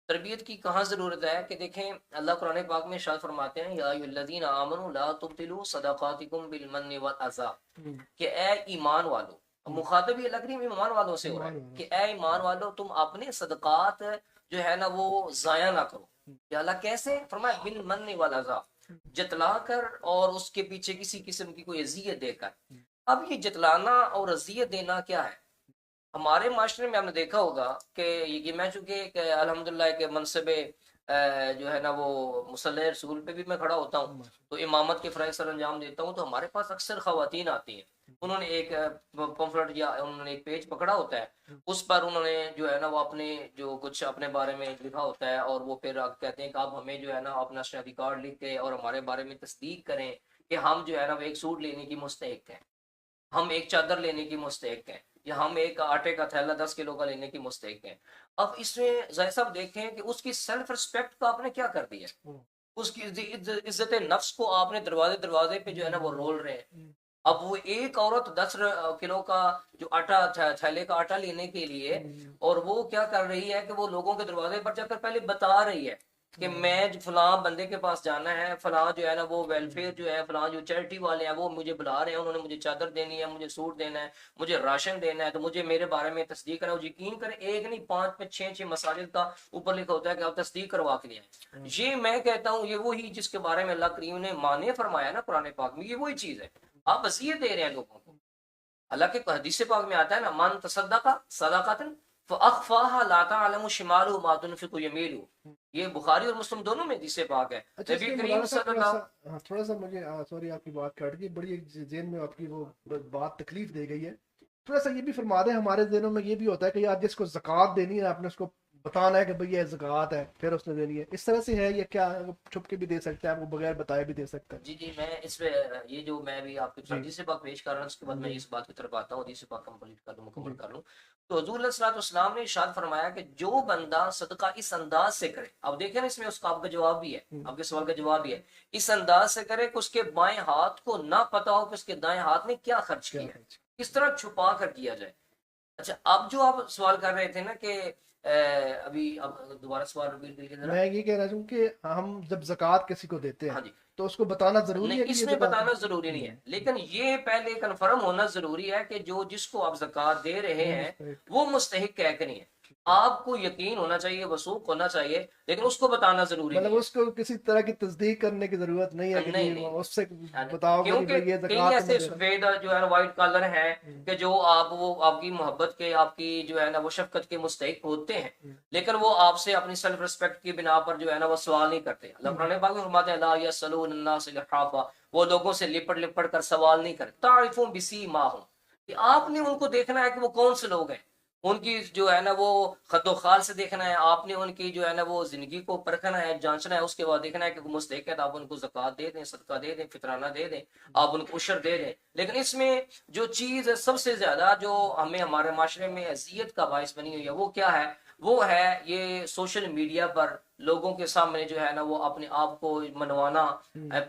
तरबियत की कहाँ ज़रूरत है कि देखें, अल्लाह कुरान पाक में इरशाद फरमाते हैं, या अय्युहल्लज़ीना आमनू ला तुब्तिलू सदक़ातिकुम बिल-मन्नि वल-अज़ा, कि ए ईमान वालों, मुखातब अल्लाह करीम ईमान वालों से हो रहा है कि ए ईमान वालों तुम अपने सदक़ात जो है ना वो ज़ाया ना करो। या अल्लाह कैसे फरमाया, बिल-मन्नि वल-अज़ा, जतला कर और उसके पीछे किसी किस्म की कोई अज़ियत देकर। अब ये जतलाना और अज़ियत देना क्या है? हमारे माशरे में हमने देखा होगा कि ये मैं चूँकि अल्हम्दुलिल्लाह के मनसबे जो है ना वो मुसल्ले रसूल पे भी मैं खड़ा होता हूँ, तो इमामत के फ़राइज़ सर अंजाम देता हूँ, तो हमारे पास अक्सर ख़वातीन आती हैं। उन्होंने एक पम्फलेट या उन्होंने एक पेज पकड़ा होता है, उस पर उन्होंने जो है ना वो अपने जो कुछ अपने बारे में लिखा होता है, और वो फिर कहते हैं कि आप हमें जो है ना अपना शनाख्ती कार्ड लिख के और हमारे बारे में तस्दीक करें कि हम जो है ना वो एक सूट लेने की मुस्तहिक हैं, हम एक चादर लेने की मुस्तहिक हैं, या हम एक आटे का थैला 10 किलो का लेने की मुस्तहिक हैं। अब इसमें ज़ाहिर साहब देखें कि उसकी सेल्फ रिस्पेक्ट को आपने क्या कर दिया, उसकी इज्जत नफ्स को आपने दरवाजे दरवाजे पे जो है ना वो रोल रहे हैं। अब वो एक औरत 10 किलो का जो आटा थैले का आटा लेने के लिए, और वो क्या कर रही है कि वो लोगों के दरवाजे पर जाकर पहले बता रही है कि मैं फलां बंदे के पास जाना है, फलां जो है ना वो वेलफेयर जो है, फलां जो चैरिटी वाले हैं वो मुझे बुला रहे हैं, उन्होंने मुझे चादर देनी है, मुझे सूट देना है, मुझे राशन देना है, तो मुझे मेरे बारे में तस्दीक करें। यकीन करें, एक नहीं 5 6 मसाजिद का ऊपर लिखा होता है कि आप तस्दीक करवा के लिए। ये मैं कहता हूँ ये वही जिसके बारे में अल्लाह करीम ने माने फरमाया ना कुरान पाक में, ये वही चीज़ है। आप वसीयत दे रहे हैं लोगों को। अल्लाह के हदीस पाक में आता है ना, मन तसद्दका सदाकतन फअख्फाहा ला तअलमु शिमालुहु मा तुनफिकु यमीनुहु। ये बुखारी और मुस्लिम दोनों में हदीस पाक है। नबी करीम सल्लल्लाहु, थोड़ा सा मुझे सॉरी आपकी बात काट गई, बड़ी ज़हन में आपकी वो बात तकलीफ दे गई है। थोड़ा सा ये भी फरमा दें, हमारे दिनों में ये भी होता है कि यार जिसको ज़कात देनी है आपने उसको बताना है कि भाई ये ज़कात है, फिर उसने देनी है, इस तरह से है ये क्या छुप के भी दे सकते हैं, आपको बगैर बताए भी दे सकते हैं? जी जी, मैं इसमें ये जो मैं भी आपके साथ जिस बात पेश कर रहा हूँ उसके बाद मैं इस बात की तरफ आता हूँ, जिस बात कंप्लीट कर लूँ, मुकम्मल कर लूँ। तो हुजूर अलैहिस्सलाम ने इरशाद फरमाया कि जो बंदा सदका इस अंदाज से करे, अब देखें ना इसमें उसका आपका जवाब भी है, आपके सवाल का जवाब भी है, इस अंदाज से करे कि उसके बाएं हाथ को ना पता हो कि उसके दाएं हाथ ने क्या खर्च किया है, किस तरह छुपा कर किया जाए। अच्छा, अब जो आप सवाल कर रहे थे ना कि अभी अब दोबारा सवाल रिपीट करिए जरा। मैं ये कह रहा हूँ कि हम जब ज़कात किसी को देते हैं, हाँ जी, तो उसको बताना जरूरी नहीं, है कि ये इसमें ज़कात बताना जरूरी नहीं है, लेकिन ये पहले कंफर्म होना जरूरी है कि जो जिसको आप ज़कात दे रहे हैं वो मुस्तहिक है कि नहीं है। आपको यकीन होना चाहिए, वसूख होना चाहिए, लेकिन उसको बताना जरूरी मतलब नहीं उसको किसी तरह की तस्दीक करने की जरूरत नहीं है कि नहीं, जी नहीं। उससे है। बताओ कि क्योंकि भाई ये कई ज़कात ऐसे तो मुझे- सफेद जो है ना व्हाइट कलर है कि जो आप वो आपकी मोहब्बत के, आपकी जो है ना वो शफकत के मुस्तहिक होते हैं, लेकिन वो आपसे अपनी सेल्फ रिस्पेक्ट की बिना पर जो है ना वो सवाल नहीं करते। अल्लाह कुरान पाक में फरमाते हैं ला यसअलून अन्नास इल्हाफा, वो लोगों से लिपट लिपट कर सवाल नहीं करते। तारिफू बिसीमाहुम, कि आपने उनको देखना है कि वो कौन से लोग हैं, उनकी जो है ना वो खद्दो खाल से देखना है, आपने उनकी जो है ना वो जिंदगी को परखना है, जांचना है, उसके बाद देखना है कि मुस्तहिक है तो आप उनको ज़कात दे दें, सदका दे दें, फितराना दे दें, आप उनको उशर दे दें। लेकिन इसमें जो चीज़ सबसे ज्यादा जो हमें हमारे माशरे में अजियत का बायस बनी हुई है वो क्या है, वो है ये सोशल मीडिया पर लोगों के सामने जो है ना वो अपने आप को मनवाना,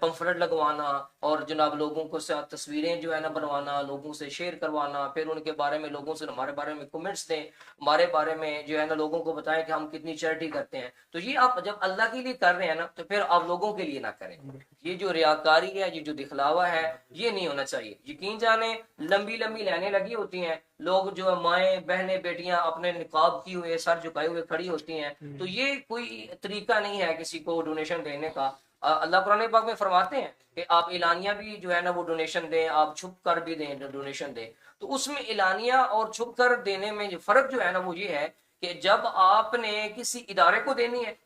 पंफलेट लगवाना और जनाब लोगों को साथ तस्वीरें जो है ना बनवाना, लोगों से शेयर करवाना, फिर उनके बारे में लोगों से हमारे बारे में कमेंट्स दें, हमारे बारे में जो है ना लोगों को बताएं कि हम कितनी चैरिटी करते हैं। तो ये आप जब अल्लाह के लिए कर रहे हैं ना तो फिर आप लोगों के लिए ना करें। ये जो रियाकारी है, ये जो दिखलावा है, ये नहीं होना चाहिए। यकीन जाने लंबी लंबी लाइनें लगी होती हैं, लोग जो है माएँ बहनें बेटियां अपने निकाब किए हुए सर झुकाए हुए खड़ी होती हैं, तो ये कोई तरीका नहीं है किसी को डोनेशन देने का। अल्लाह कुरान पाक में फरमाते हैं कि आप इलानिया भी जो है ना वो डोनेशन दें, आप छुप कर भी दें डोनेशन दें। तो उसमें इलानिया और छुप कर देने में जो फर्क जो है ना वो ये है कि जब आपने किसी इदारे को देनी है,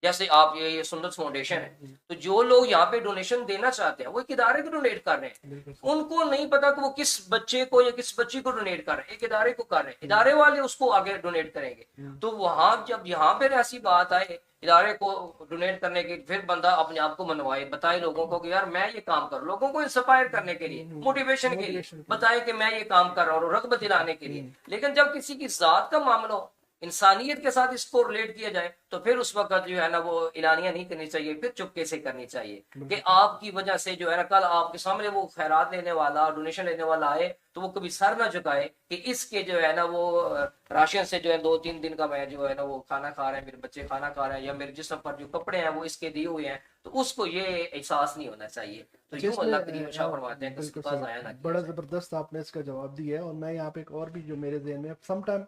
जैसे आप ये सुन्नत फाउंडेशन है, तो जो लोग यहाँ पे डोनेशन देना चाहते हैं वो एक इदारे को डोनेट कर रहे हैं, उनको नहीं पता कि वो किस बच्चे को या किस बच्ची को डोनेट कर रहे हैं, एक इदारे को कर रहे हैं, इदारे वाले उसको आगे डोनेट करेंगे। तो वहां जब यहाँ पे ऐसी बात आए इदारे को डोनेट करने की, फिर बंदा अपने आप को मनवाए, बताए लोगों को कि यार मैं ये काम कर, लोगों को इंस्पायर करने के लिए, मोटिवेशन के लिए बताए कि मैं ये काम कर रहा हूँ, रग़बत दिलाने के लिए। लेकिन जब किसी की जात का मामला हो, इंसानियत के साथ इसको रिलेट किया जाए, तो फिर उस वक्त जो है ना वो इलानिया नहीं करनी चाहिए, फिर चुपके से करनी चाहिए कि आपकी वजह से जो है ना कल आपके सामने वो खैरात लेने वाला, डोनेशन लेने वाला आए तो वो कभी सर ना झुकाए कि इसके जो है ना वो राशन से जो है 2-3 दिन का मैं जो है ना वो खाना खा रहे हैं, मेरे बच्चे खाना खा रहे हैं, या मेरे जिस्म पर जो कपड़े हैं वो इसके दिए हुए हैं, तो उसको ये एहसास नहीं होना चाहिए। तो यूं अल्लाह करीम शाह फरमाते हैं कि इसके पास आया ना। बड़ा जबरदस्त आपने इसका जवाब दिया है। और मैं यहाँ पे एक और भी जो मेरे ज़हन में समटाइम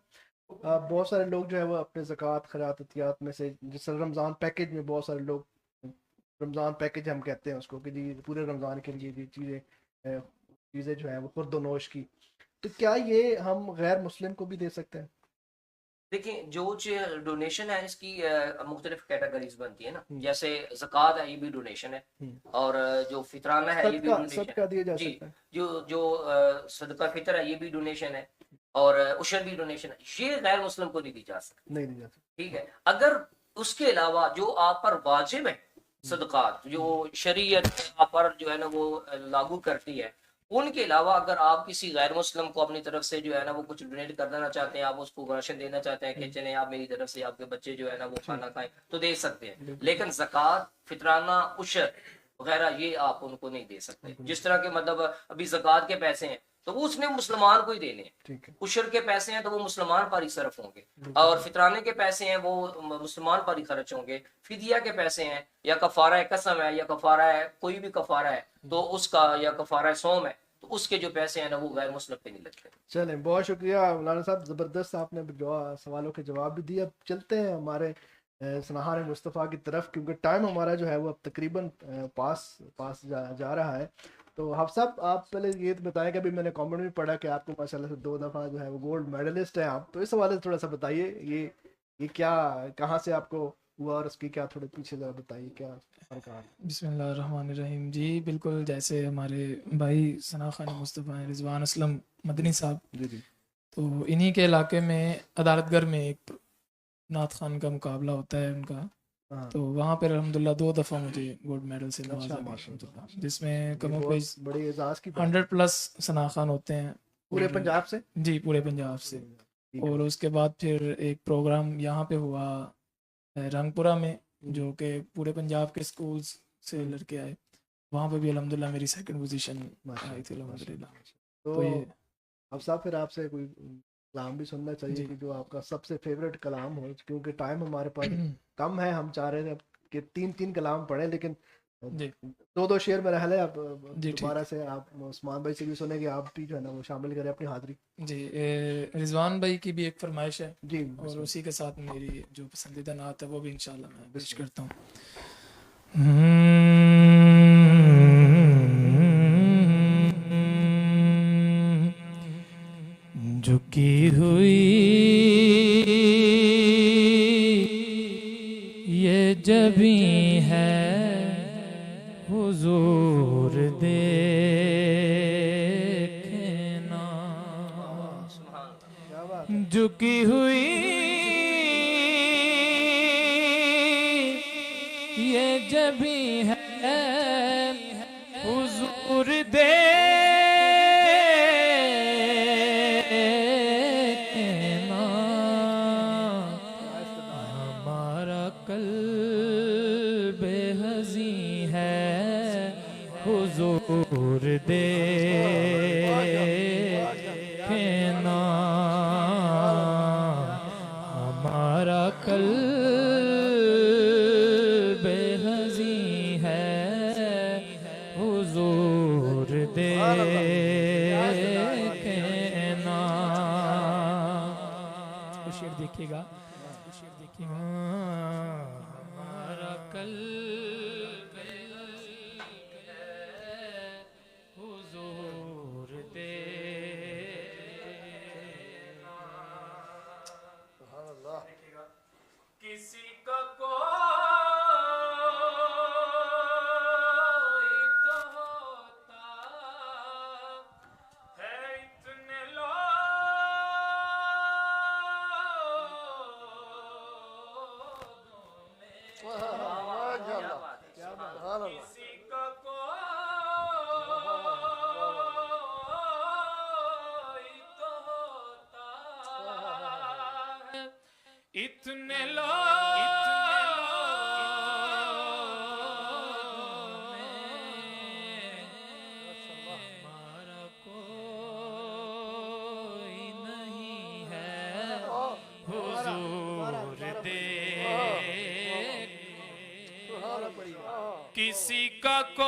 बहुत सारे लोग जो है वो अपने ज़कात खैरात अतियात में से, जैसे रमज़ान पैकेज में बहुत सारे लोग, रमज़ान पैकेज हम कहते हैं उसको कि जी पूरे रमज़ान के लिए ये चीज़ें जो है वो खुर्दोनोश की, तो क्या ये हम गैर मुस्लिम को भी दे सकते हैं? देखिए जो डोनेशन है इसकी मुख्तलिफ कैटेगरीज बनती है ना, जैसे ज़कात है ये भी डोनेशन है, और जो फितराना है ये भी डोनेशन है जी, जो सदका फितर है ये भी डोनेशन है, और उशर भी डोनेशन है। ये गैर मुस्लिम को नहीं दी जा सकती, नहीं दी जा सकती। ठीक है। अगर उसके अलावा जो आप पर वाजिब है सदकात, जो शरीयत आप पर जो है ना वो लागू करती है, उनके अलावा अगर आप किसी गैर मुस्लिम को अपनी तरफ से जो है ना वो कुछ डोनेट कर देना चाहते हैं, आप उसको राशन देना चाहते हैं कि चले आप मेरी तरफ से आपके बच्चे जो है ना वो खाना खाएं, तो दे सकते हैं। लेकिन ज़कात, फितराना, उशर वगैरह ये आप उनको नहीं दे सकते। जिस तरह के मतलब अभी ज़कात के पैसे हैं तो वो उसने मुसलमान को ही देने हैं, उशर के पैसे हैं तो वो मुसलमान पर ही सर्फ होंगे, और फितराने के पैसे हैं वो मुसलमान पर ही खर्च होंगे, फिदिया के पैसे हैं या कफारा कसम है या कफारा है कोई भी कफारा है तो उसका, या कफारा सोम है तो उसके जो पैसे हैं ना वो गैर मुस्लिम पे नहीं लगते। चलें, बहुत शुक्रिया मौलाना साहब, ज़बरदस्त आपने सवालों के जवाब भी दिए। अब चलते हैं हमारे सनाहर मुस्तफ़ा की तरफ, क्योंकि टाइम हमारा जो है वो अब तकरीबन पास जा रहा है। तो हाफ़ साहब आप पहले ये बताएं कि अभी मैंने कमेंट में पढ़ा कि आपको माशाल्लाह से 2 दफ़ा जो है वो गोल्ड मेडलिस्ट हैं आप, तो इस हवाले से थोड़ा सा बताइए ये क्या, कहाँ से आपको हुआ और उसकी क्या थोड़े पीछे ज़रा बताइए क्या फ़र्क आ। बिस्मिल्लाहिर्रहमानिर्रहीम। जी बिल्कुल, जैसे हमारे भाई सना खान मुस्तफ़ा रिजवान असलम मदनी साहब, तो इन्हीं के इलाके में अदालतगर में एक नात खान का मुकाबला होता है उनका, हाँ। तो वहाँ पर अल्हम्दुलिल्लाह 2 दफ़ा मुझे गोल्ड मेडल से अच्छा, नवाजा माशाल्लाह। गया, जिसमें ये कमो बहुत बेश बड़ी एजाज की बात है। 100 प्लस सना खान होते हैं पूरे और- पंजाब से? जी पूरे पंजाब से। ठीक है। और उसके बाद फिर एक प्रोग्राम यहाँ पे हुआ रंगपुरा में, जो कि पूरे पंजाब के स्कूल्स से लड़के आए, वहाँ पे भी अल्हम्दुलिल्लाह मेरी सेकंड पोजीशन आई थी अल्हम्दुलिल्लाह। तो तो ये अब साहब फिर आपसे कोई कलाम भी सुनना चाहिए जी। कि जो आपका सबसे फेवरेट कलाम हो, क्योंकि टाइम हमारे पास कम है। हम चाह रहे थे कि 3-3 कलाम पढ़े, लेकिन जी 2-2 शेर में रह ले। अब जी, ठीक। दोबारा से आप उस्मान भाई से भी सुनेंगे, आप भी जो है ना वो शामिल करें अपनी हाजिरी। जी रिजवान भाई की भी एक फरमाइश है जी, और उसी के साथ मेरी जो पसंदीदा नात है वो भी इंशाल्लाह मैं पेश करता हूँ। झुकी हुई ये जबी है हुजूर देखना, झुकी हुई ये जबी है हुजूर देखना, हमारा कल्ब हज़ी है हुजूर देखना, हमारा कल्ब हज़ी है हुजूर देखना। शेर देखिएगा, हमारा कल्ब हुजूर देखना, किसी का कोई तो होता है इतने किसी का कोई तो होता है इतने हमारा कोई नहीं है हुजूर किसी का कोई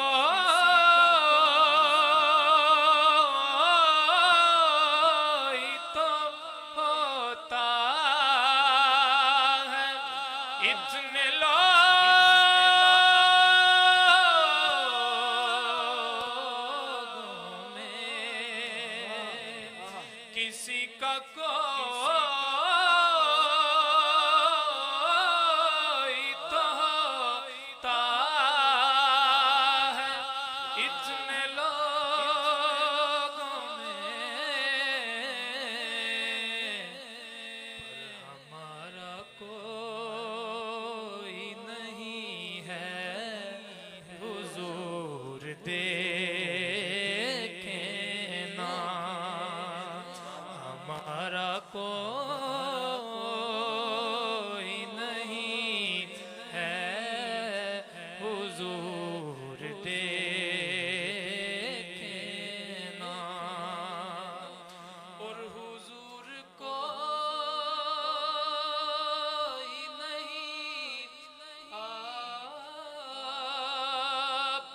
तो होता है इतने लोगों में, किसी का कोई तो होता है इतने लोगों में, हमारा कोई नहीं है हुजूर देखना, हमारा कोई नहीं है हुजूर देखना, और हुजूर कोई नहीं आप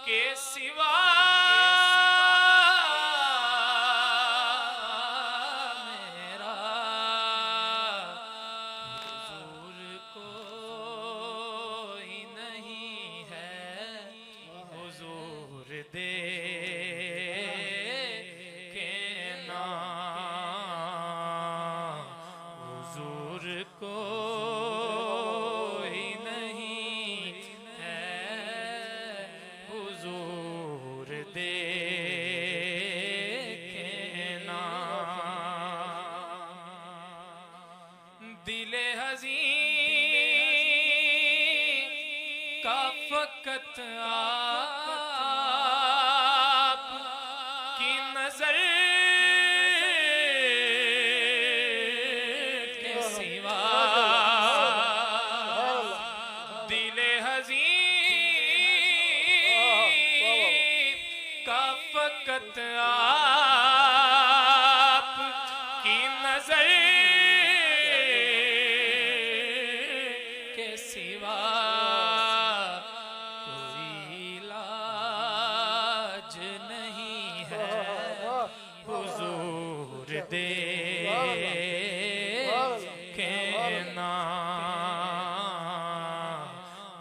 के सिवा मेरा वक्त आप की नजर के सिवा दिले हज़ीं का फकत आप की नजर के सिवा कोई इलाज नहीं है हुजूर दे के ना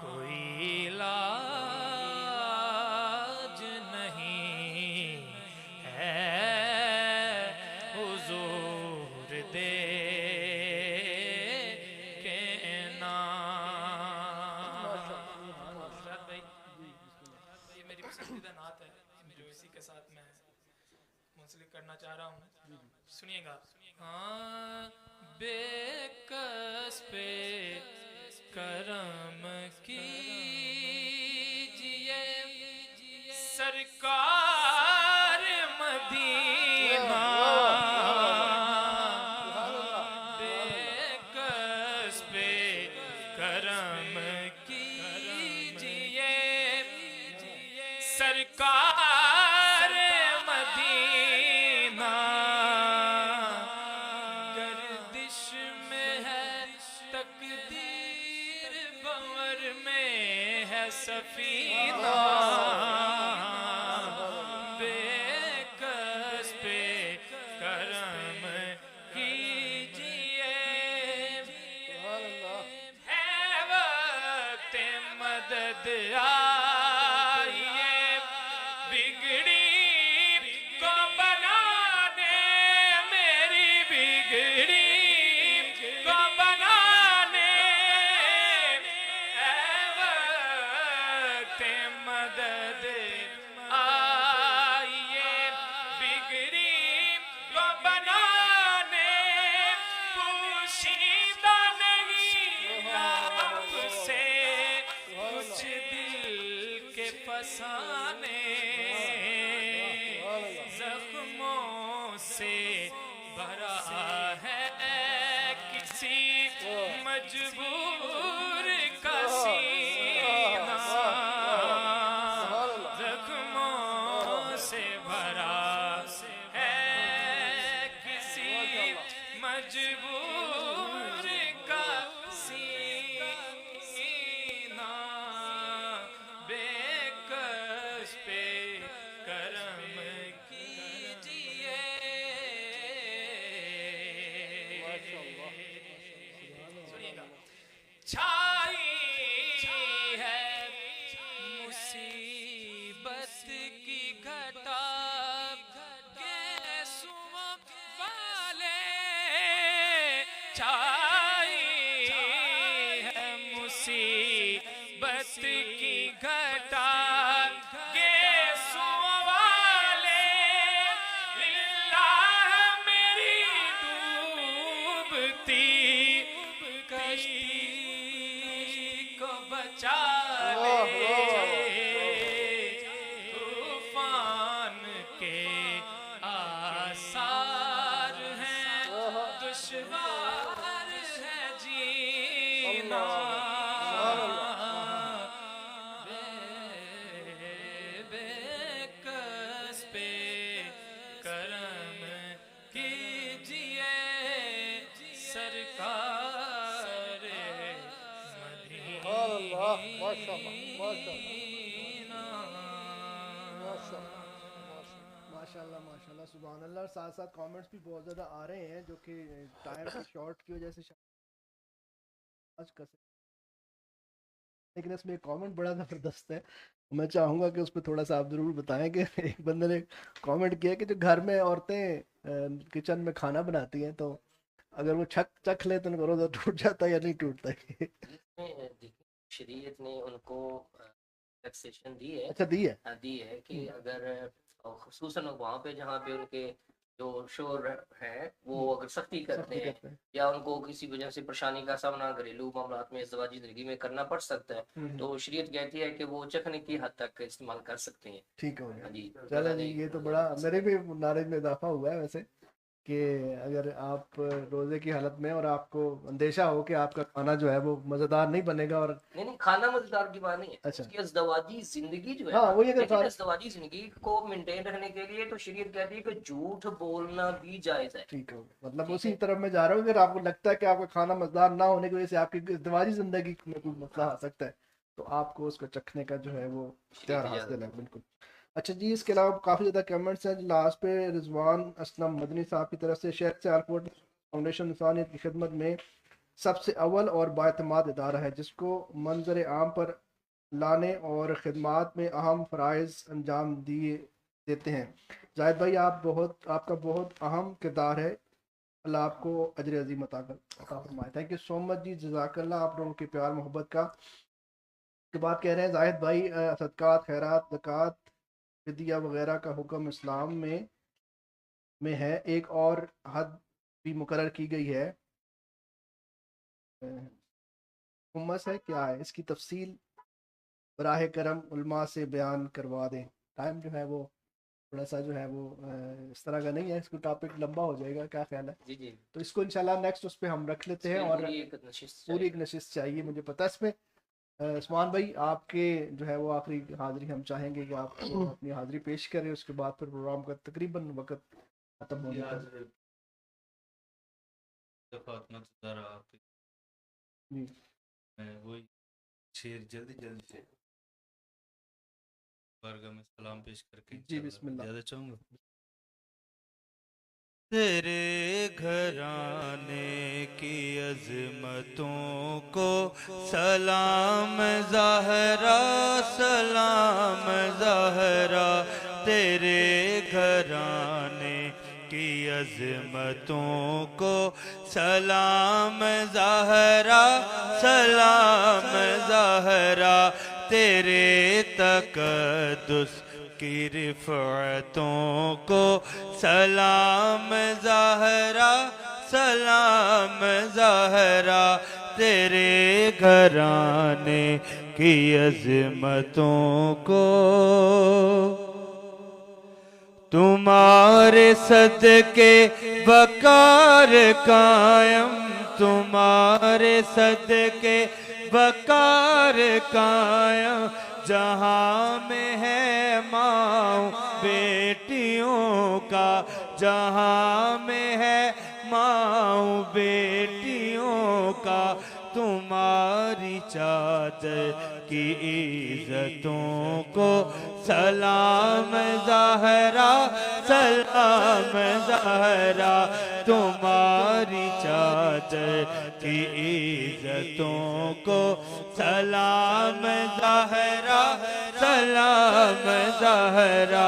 कोई इलाज नहीं है हुजूर दे के ना। ये मेरी पसंदीदा नात है जो इसी के साथ मैं मुंसलिक करना चाह रहा हूँ, सुनिएगा। हाँ, बेकस पे करम कीजिए सरकार मदीना, बेकस पे करम कीजिए सरकार मदीना। गर्दिश में है तकदीर, भंवर में है सफीना, बेकस पे करम कीजिए है वक्त मदद आइए बिगड़ी को बनाने, मेरी बिगड़ी को बनाने है वक्त मदद आइए बिगड़ी को बनाने। पोशीदा नहीं आपसे कुछ दिल के फसाने, जख्मों से भरा है किसी मजबूर का सीना, जख्मों से भरा है किसी मजबूर का सीना। बेकस पे करम कीजिए। सुनिएगा। छाई है मुसीबत की घटा गैसुओं वाले, छाई है मुसीबत की घटा गैसुओं वाले, लिल्लाह मेरी डूबती कश्ती को बचा ले, तूफान के आसार हैं दुश्वार है जीना। बेकस पे करम कीजिए सरकार माशाल्लाह माशाल्लाह सुभान अल्लाह। साथ साथ कमेंट्स भी बहुत ज़्यादा आ रहे हैं जो कि टाइम की शॉर्ट की वजह से आज कर सकते, लेकिन इसमें एक कमेंट बड़ा ज़बरदस्त है, मैं चाहूँगा कि उस पर थोड़ा सा आप ज़रूर बताएं कि एक बंदे ने कमेंट किया कि जो घर में औरतें किचन में खाना बनाती हैं तो अगर वो चख ले तो उनका रोज़ा टूट जाता है या नहीं टूटता है? शरीयत ने उनको रिलैक्सेशन दी है। अच्छा, दी है। दी है कि अगर खुसूसन वहाँ पे जहाँ पे उनके जो शोर है वो अगर सख्ती करते हैं या उनको किसी वजह से परेशानी का सामना घरेलू मामलात में इज़्दिवाजी जिंदगी में करना पड़ सकता है, तो शरीयत कहती है कि वो चखने की हद तक इस्तेमाल कर सकते हैं। ठीक हो गया जी। चलो जी, ये तो बड़ा मेरे भी नॉलेज में इजाफा हुआ है वैसे, कि अगर आप रोजे की हालत में और आपको अंदेशा हो कि आपका खाना जो है वो मजेदार नहीं बनेगा, और नहीं खाना मजेदार की बात नहीं है, अच्छा, उसकी इज़्दिवाजी जिंदगी जो है, हाँ वही, अगर लेकिन इज़्दिवाजी जिंदगी को मेंटेन रखने के लिए तो शरीयत कहती है कि झूठ बोलना भी जायज है। ठीक है, मतलब उसी तरफ मैं जा रहा हूँ। अगर आपको लगता है कि आपका खाना मजेदार ना होने की वजह से आपकी इज़्दिवाजी जिंदगी में कोई मसला आ सकता है, तो आपको उसको चखने का जो है वो इख्तियार हासिल है। बिल्कुल। अच्छा जी, इसके अलावा काफ़ी ज़्यादा कमेंट्स हैं। लास्ट पे रिजवान असलम मदनी साहब की तरफ से, शेख सियालकोट फाउंडेशन इंसानियत की खिदमत में सबसे अव्वल और बाएतमाद इदारा है जिसको मंजर आम पर लाने और खिदमात में अहम फ़राइज़ अंजाम देते हैं। जाहिद भाई, आपका बहुत अहम किरदार है, अल्लाह आपको अजर अज़ीम अता फरमाए। थैंक यू सो मच जी, जज़ाकल्लाह आप लोगों के प्यार मोहब्बत का। के बाद कह रहे हैं जाहिद भाई, सदक़ात, खैरात, ज़कात, फिदिया वगैरह का हुक्म इस्लाम में है, एक और हद भी मुकर्रर की गई है, हुम्मस है, क्या है इसकी तफसील बराह करम उलमा से बयान करवा दें। टाइम जो है वो थोड़ा सा जो है वो इस तरह का नहीं है, इसको टॉपिक लंबा हो जाएगा, क्या ख्याल है? जी जी, तो इसको इंशाल्लाह नेक्स्ट उस पर हम रख लेते हैं, और पूरी एक नशिस्त चाहिए मुझे पता है इसमें। उस्मान भाई, आपके जो है वो आखिरी हाजिरी हम चाहेंगे कि आप अपनी हाजिरी पेश करें, उसके बाद फिर प्रोग्राम का तकरीबन वक्त खत्म होने का। जी, वही शेर जल्दी से बारगाह में सलाम पेश करके जी बिस्मिल्लाह। ज़्यादा चाहूँगा। तेरे घराने की अज़मतों को सलाम ज़हरा, सलाम ज़हरा, तेरे घराने की अज़मतों को सलाम ज़हरा, सलाम ज़हरा, तेरे तक़द्दुस की रिफ़अतों को सलाम ज़हरा, सलाम ज़हरा, तेरे घराने की अज़मतों को। तुम्हारे सदके वकार कायम, तुम्हारे सदके वकार कायम, जहाँ में है माँ बेटियों का, जहाँ में है माँ बेटियों का, तुम्हारी चादर की इज़्ज़तों को सलाम ज़हरा, सलाम ज़हरा, तुम्हारी चादर की इज़्ज़तों को सलाम ज़हरा, सलाम ज़हरा,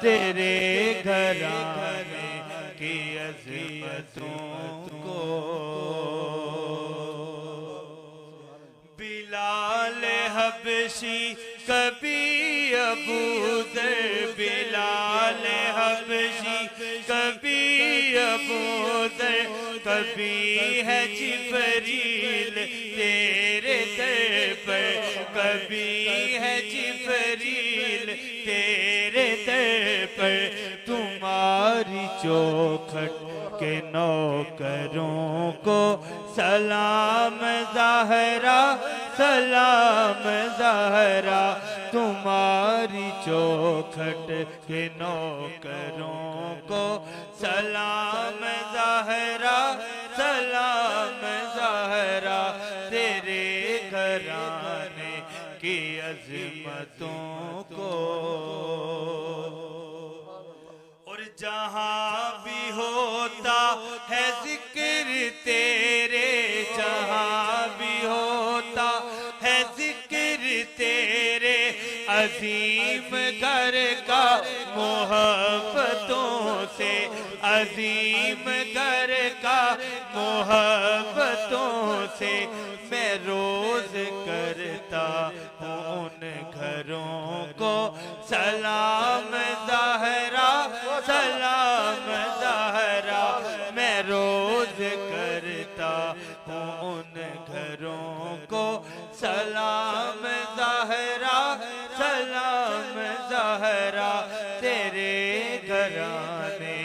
तेरे घराने की अज़मतों को। बिलाल हबशी कभी अबू दर, बिलाल हबशी कभी अबू दर, कभी है जिब्रील तेरे दर पर, कभी है जिब्रील तेरे दर पर, तुम्हारी चौखट के नौकरों को सलाम ज़हरा, सलाम ज़हरा, तुम्हारी चौखट के नौकरों को सलाम ज़हरा, सलाम ज़हरा, तेरे घराने की अज़मतों को। और जहाँ भी होता है जिक्र तेरे, जहाँ भी होता है जिक्र तेरे, अजीम घर का मोहब्बतों से, अजीम घर का मोहब्बतों से, मैं रोज करता हूँ उन घरों को सलाम ज़हरा, सलाम ज़हरा, करता हूँ उन घरों को सलाम ज़हरा, सलाम ज़हरा, तेरे घराने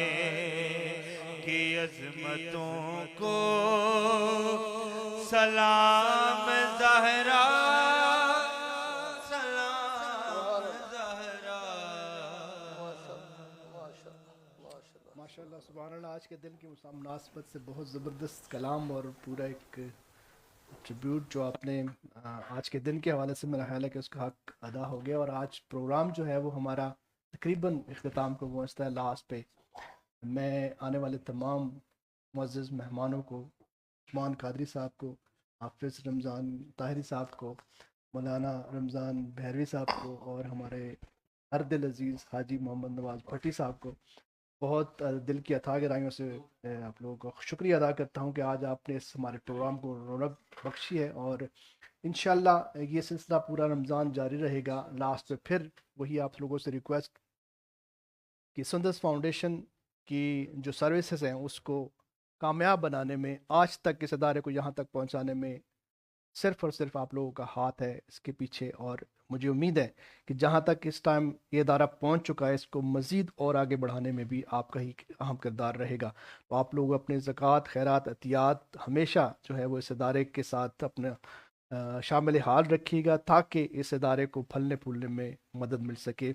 की अज़मतों को सलाम ज़हरा, माशाअल्लाह सुभान अल्लाह। आज के दिन की मुनासबत से बहुत ज़बरदस्त कलाम और पूरा एक ट्रिब्यूट जो आपने आज के दिन के हवाले से, मेरा ख्याल है कि उसका हक अदा हो गया। और आज प्रोग्राम जो है वो हमारा तकरीबन इख्तिताम को पहुँचता है लास्ट पे। मैं आने वाले तमाम मुअज़्ज़िज़ मेहमानों को, उस्मान कादरी साहब को, हाफिज़ रमज़ान ताहिरी साहब को, मौलाना रमज़ान भैरवी साहब को और हमारे हर दिल अज़ीज़ हाजी मोहम्मद नवाज़ भट्टी साहब को बहुत दिल की अथाह गहराइयों से आप लोगों का शुक्रिया अदा करता हूं कि आज आपने इस हमारे प्रोग्राम को रौनक बख्शी है। और इंशाल्लाह ये सिलसिला पूरा रमज़ान जारी रहेगा। लास्ट पे फिर वही आप लोगों से रिक्वेस्ट कि सुंदस फाउंडेशन की जो सर्विसेज हैं उसको कामयाब बनाने में, आज तक इस अदारे को यहाँ तक पहुँचाने में सिर्फ़ और सिर्फ आप लोगों का हाथ है इसके पीछे। और मुझे उम्मीद है कि जहाँ तक इस टाइम ये अदारा पहुँच चुका है, इसको मज़ीद और आगे बढ़ाने में भी आपका ही अहम किरदार रहेगा। तो आप लोग अपने ज़कात, खैरात, अतियात हमेशा जो है वो इस अदारे के साथ अपना शामिल हाल रखिएगा ताकि इस अदारे को फलने फूलने में मदद मिल सके।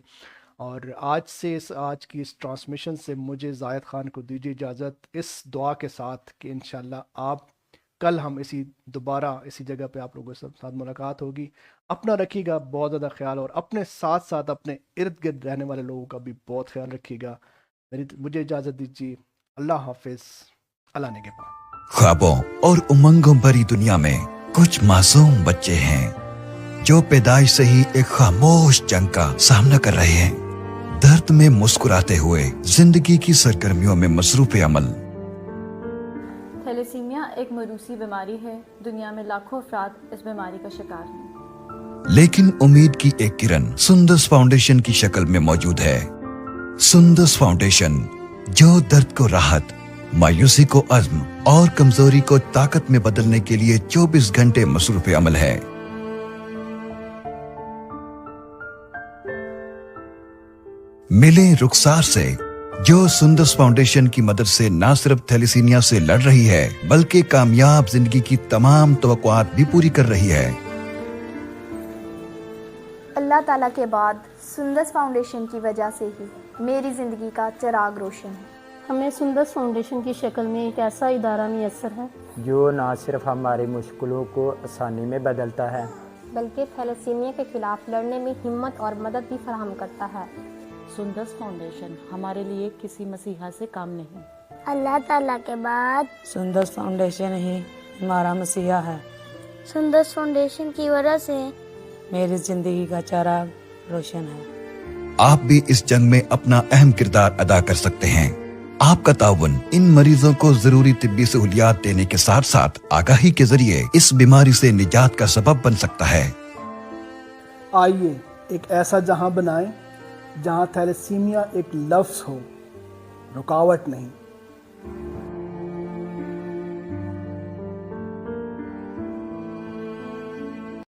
और आज की इस ट्रांसमिशन से मुझे ज़ायद ख़ान को दीजिए इजाज़त, इस दुआ के साथ कि इंशाल्लाह आप कल हम दोबारा इसी जगह पे आप लोगों के साथ मुलाकात होगी। अपना रखिएगा बहुत ज़्यादा ख्याल, और अपने साथ साथ अपने इर्द गिर्द रहने वाले लोगों का भी बहुत ख्याल रखिएगा। मुझे इजाज़त दीजिए। अल्लाह हाफिज़, अल्लाह निगहबान। ख्वाबों और उमंगों भरी दुनिया में कुछ मासूम बच्चे हैं जो पैदाइश से ही एक खामोश जंग का सामना कर रहे हैं, दर्द में मुस्कुराते हुए जिंदगी की सरगर्मियों में मसरूफ़ अमल। थैलेसीमिया एक मरूसी बीमारी है। दुनिया में लाखों अफराद इस बीमारी का शिकार हैं। लेकिन उम्मीद की एक किरण सुंदस फाउंडेशन की शक्ल में मौजूद है। सुंदस फाउंडेशन जो दर्द को राहत, मायूसी को अज़्म और कमजोरी को ताकत में बदलने के लिए 24 घंटे मसरूफ़ अमल है। मिले रुखसार से जो सुंदस फाउंडेशन की मदद से न सिर्फ थैलेसीमिया से लड़ रही है बल्कि कामयाब जिंदगी की तमाम तवक्कुआत भी पूरी कर रही है। अल्लाह ताला के बाद सुंदस फाउंडेशन की वजह से ही मेरी ज़िंदगी का चिराग रोशन है। हमें सुंदस फाउंडेशन की शक्ल में एक ऐसा इदारा मुयस्सर है जो न सिर्फ हमारी मुश्किलों को आसानी में बदलता है बल्कि थैलेसीमिया के खिलाफ लड़ने में हिम्मत और मदद भी फराहम करता है। सुंदस फाउंडेशन हमारे लिए किसी मसीहा से कम नहीं। अल्लाह ताला के बाद सुंदस फाउंडेशन ही हमारा मसीहा है। सुंदस फाउंडेशन की वजह से मेरी जिंदगी का चिराग रोशन है। आप भी इस जंग में अपना अहम किरदार अदा कर सकते हैं। आपका ताउन इन मरीजों को जरूरी तिब्बी सहूलियात देने के साथ साथ आगाही के जरिए इस बीमारी से निजात का सबब बन सकता है। आइए एक ऐसा जहां बनाएं जहां थैलेसीमिया एक लफ्ज हो, रुकावट नहीं।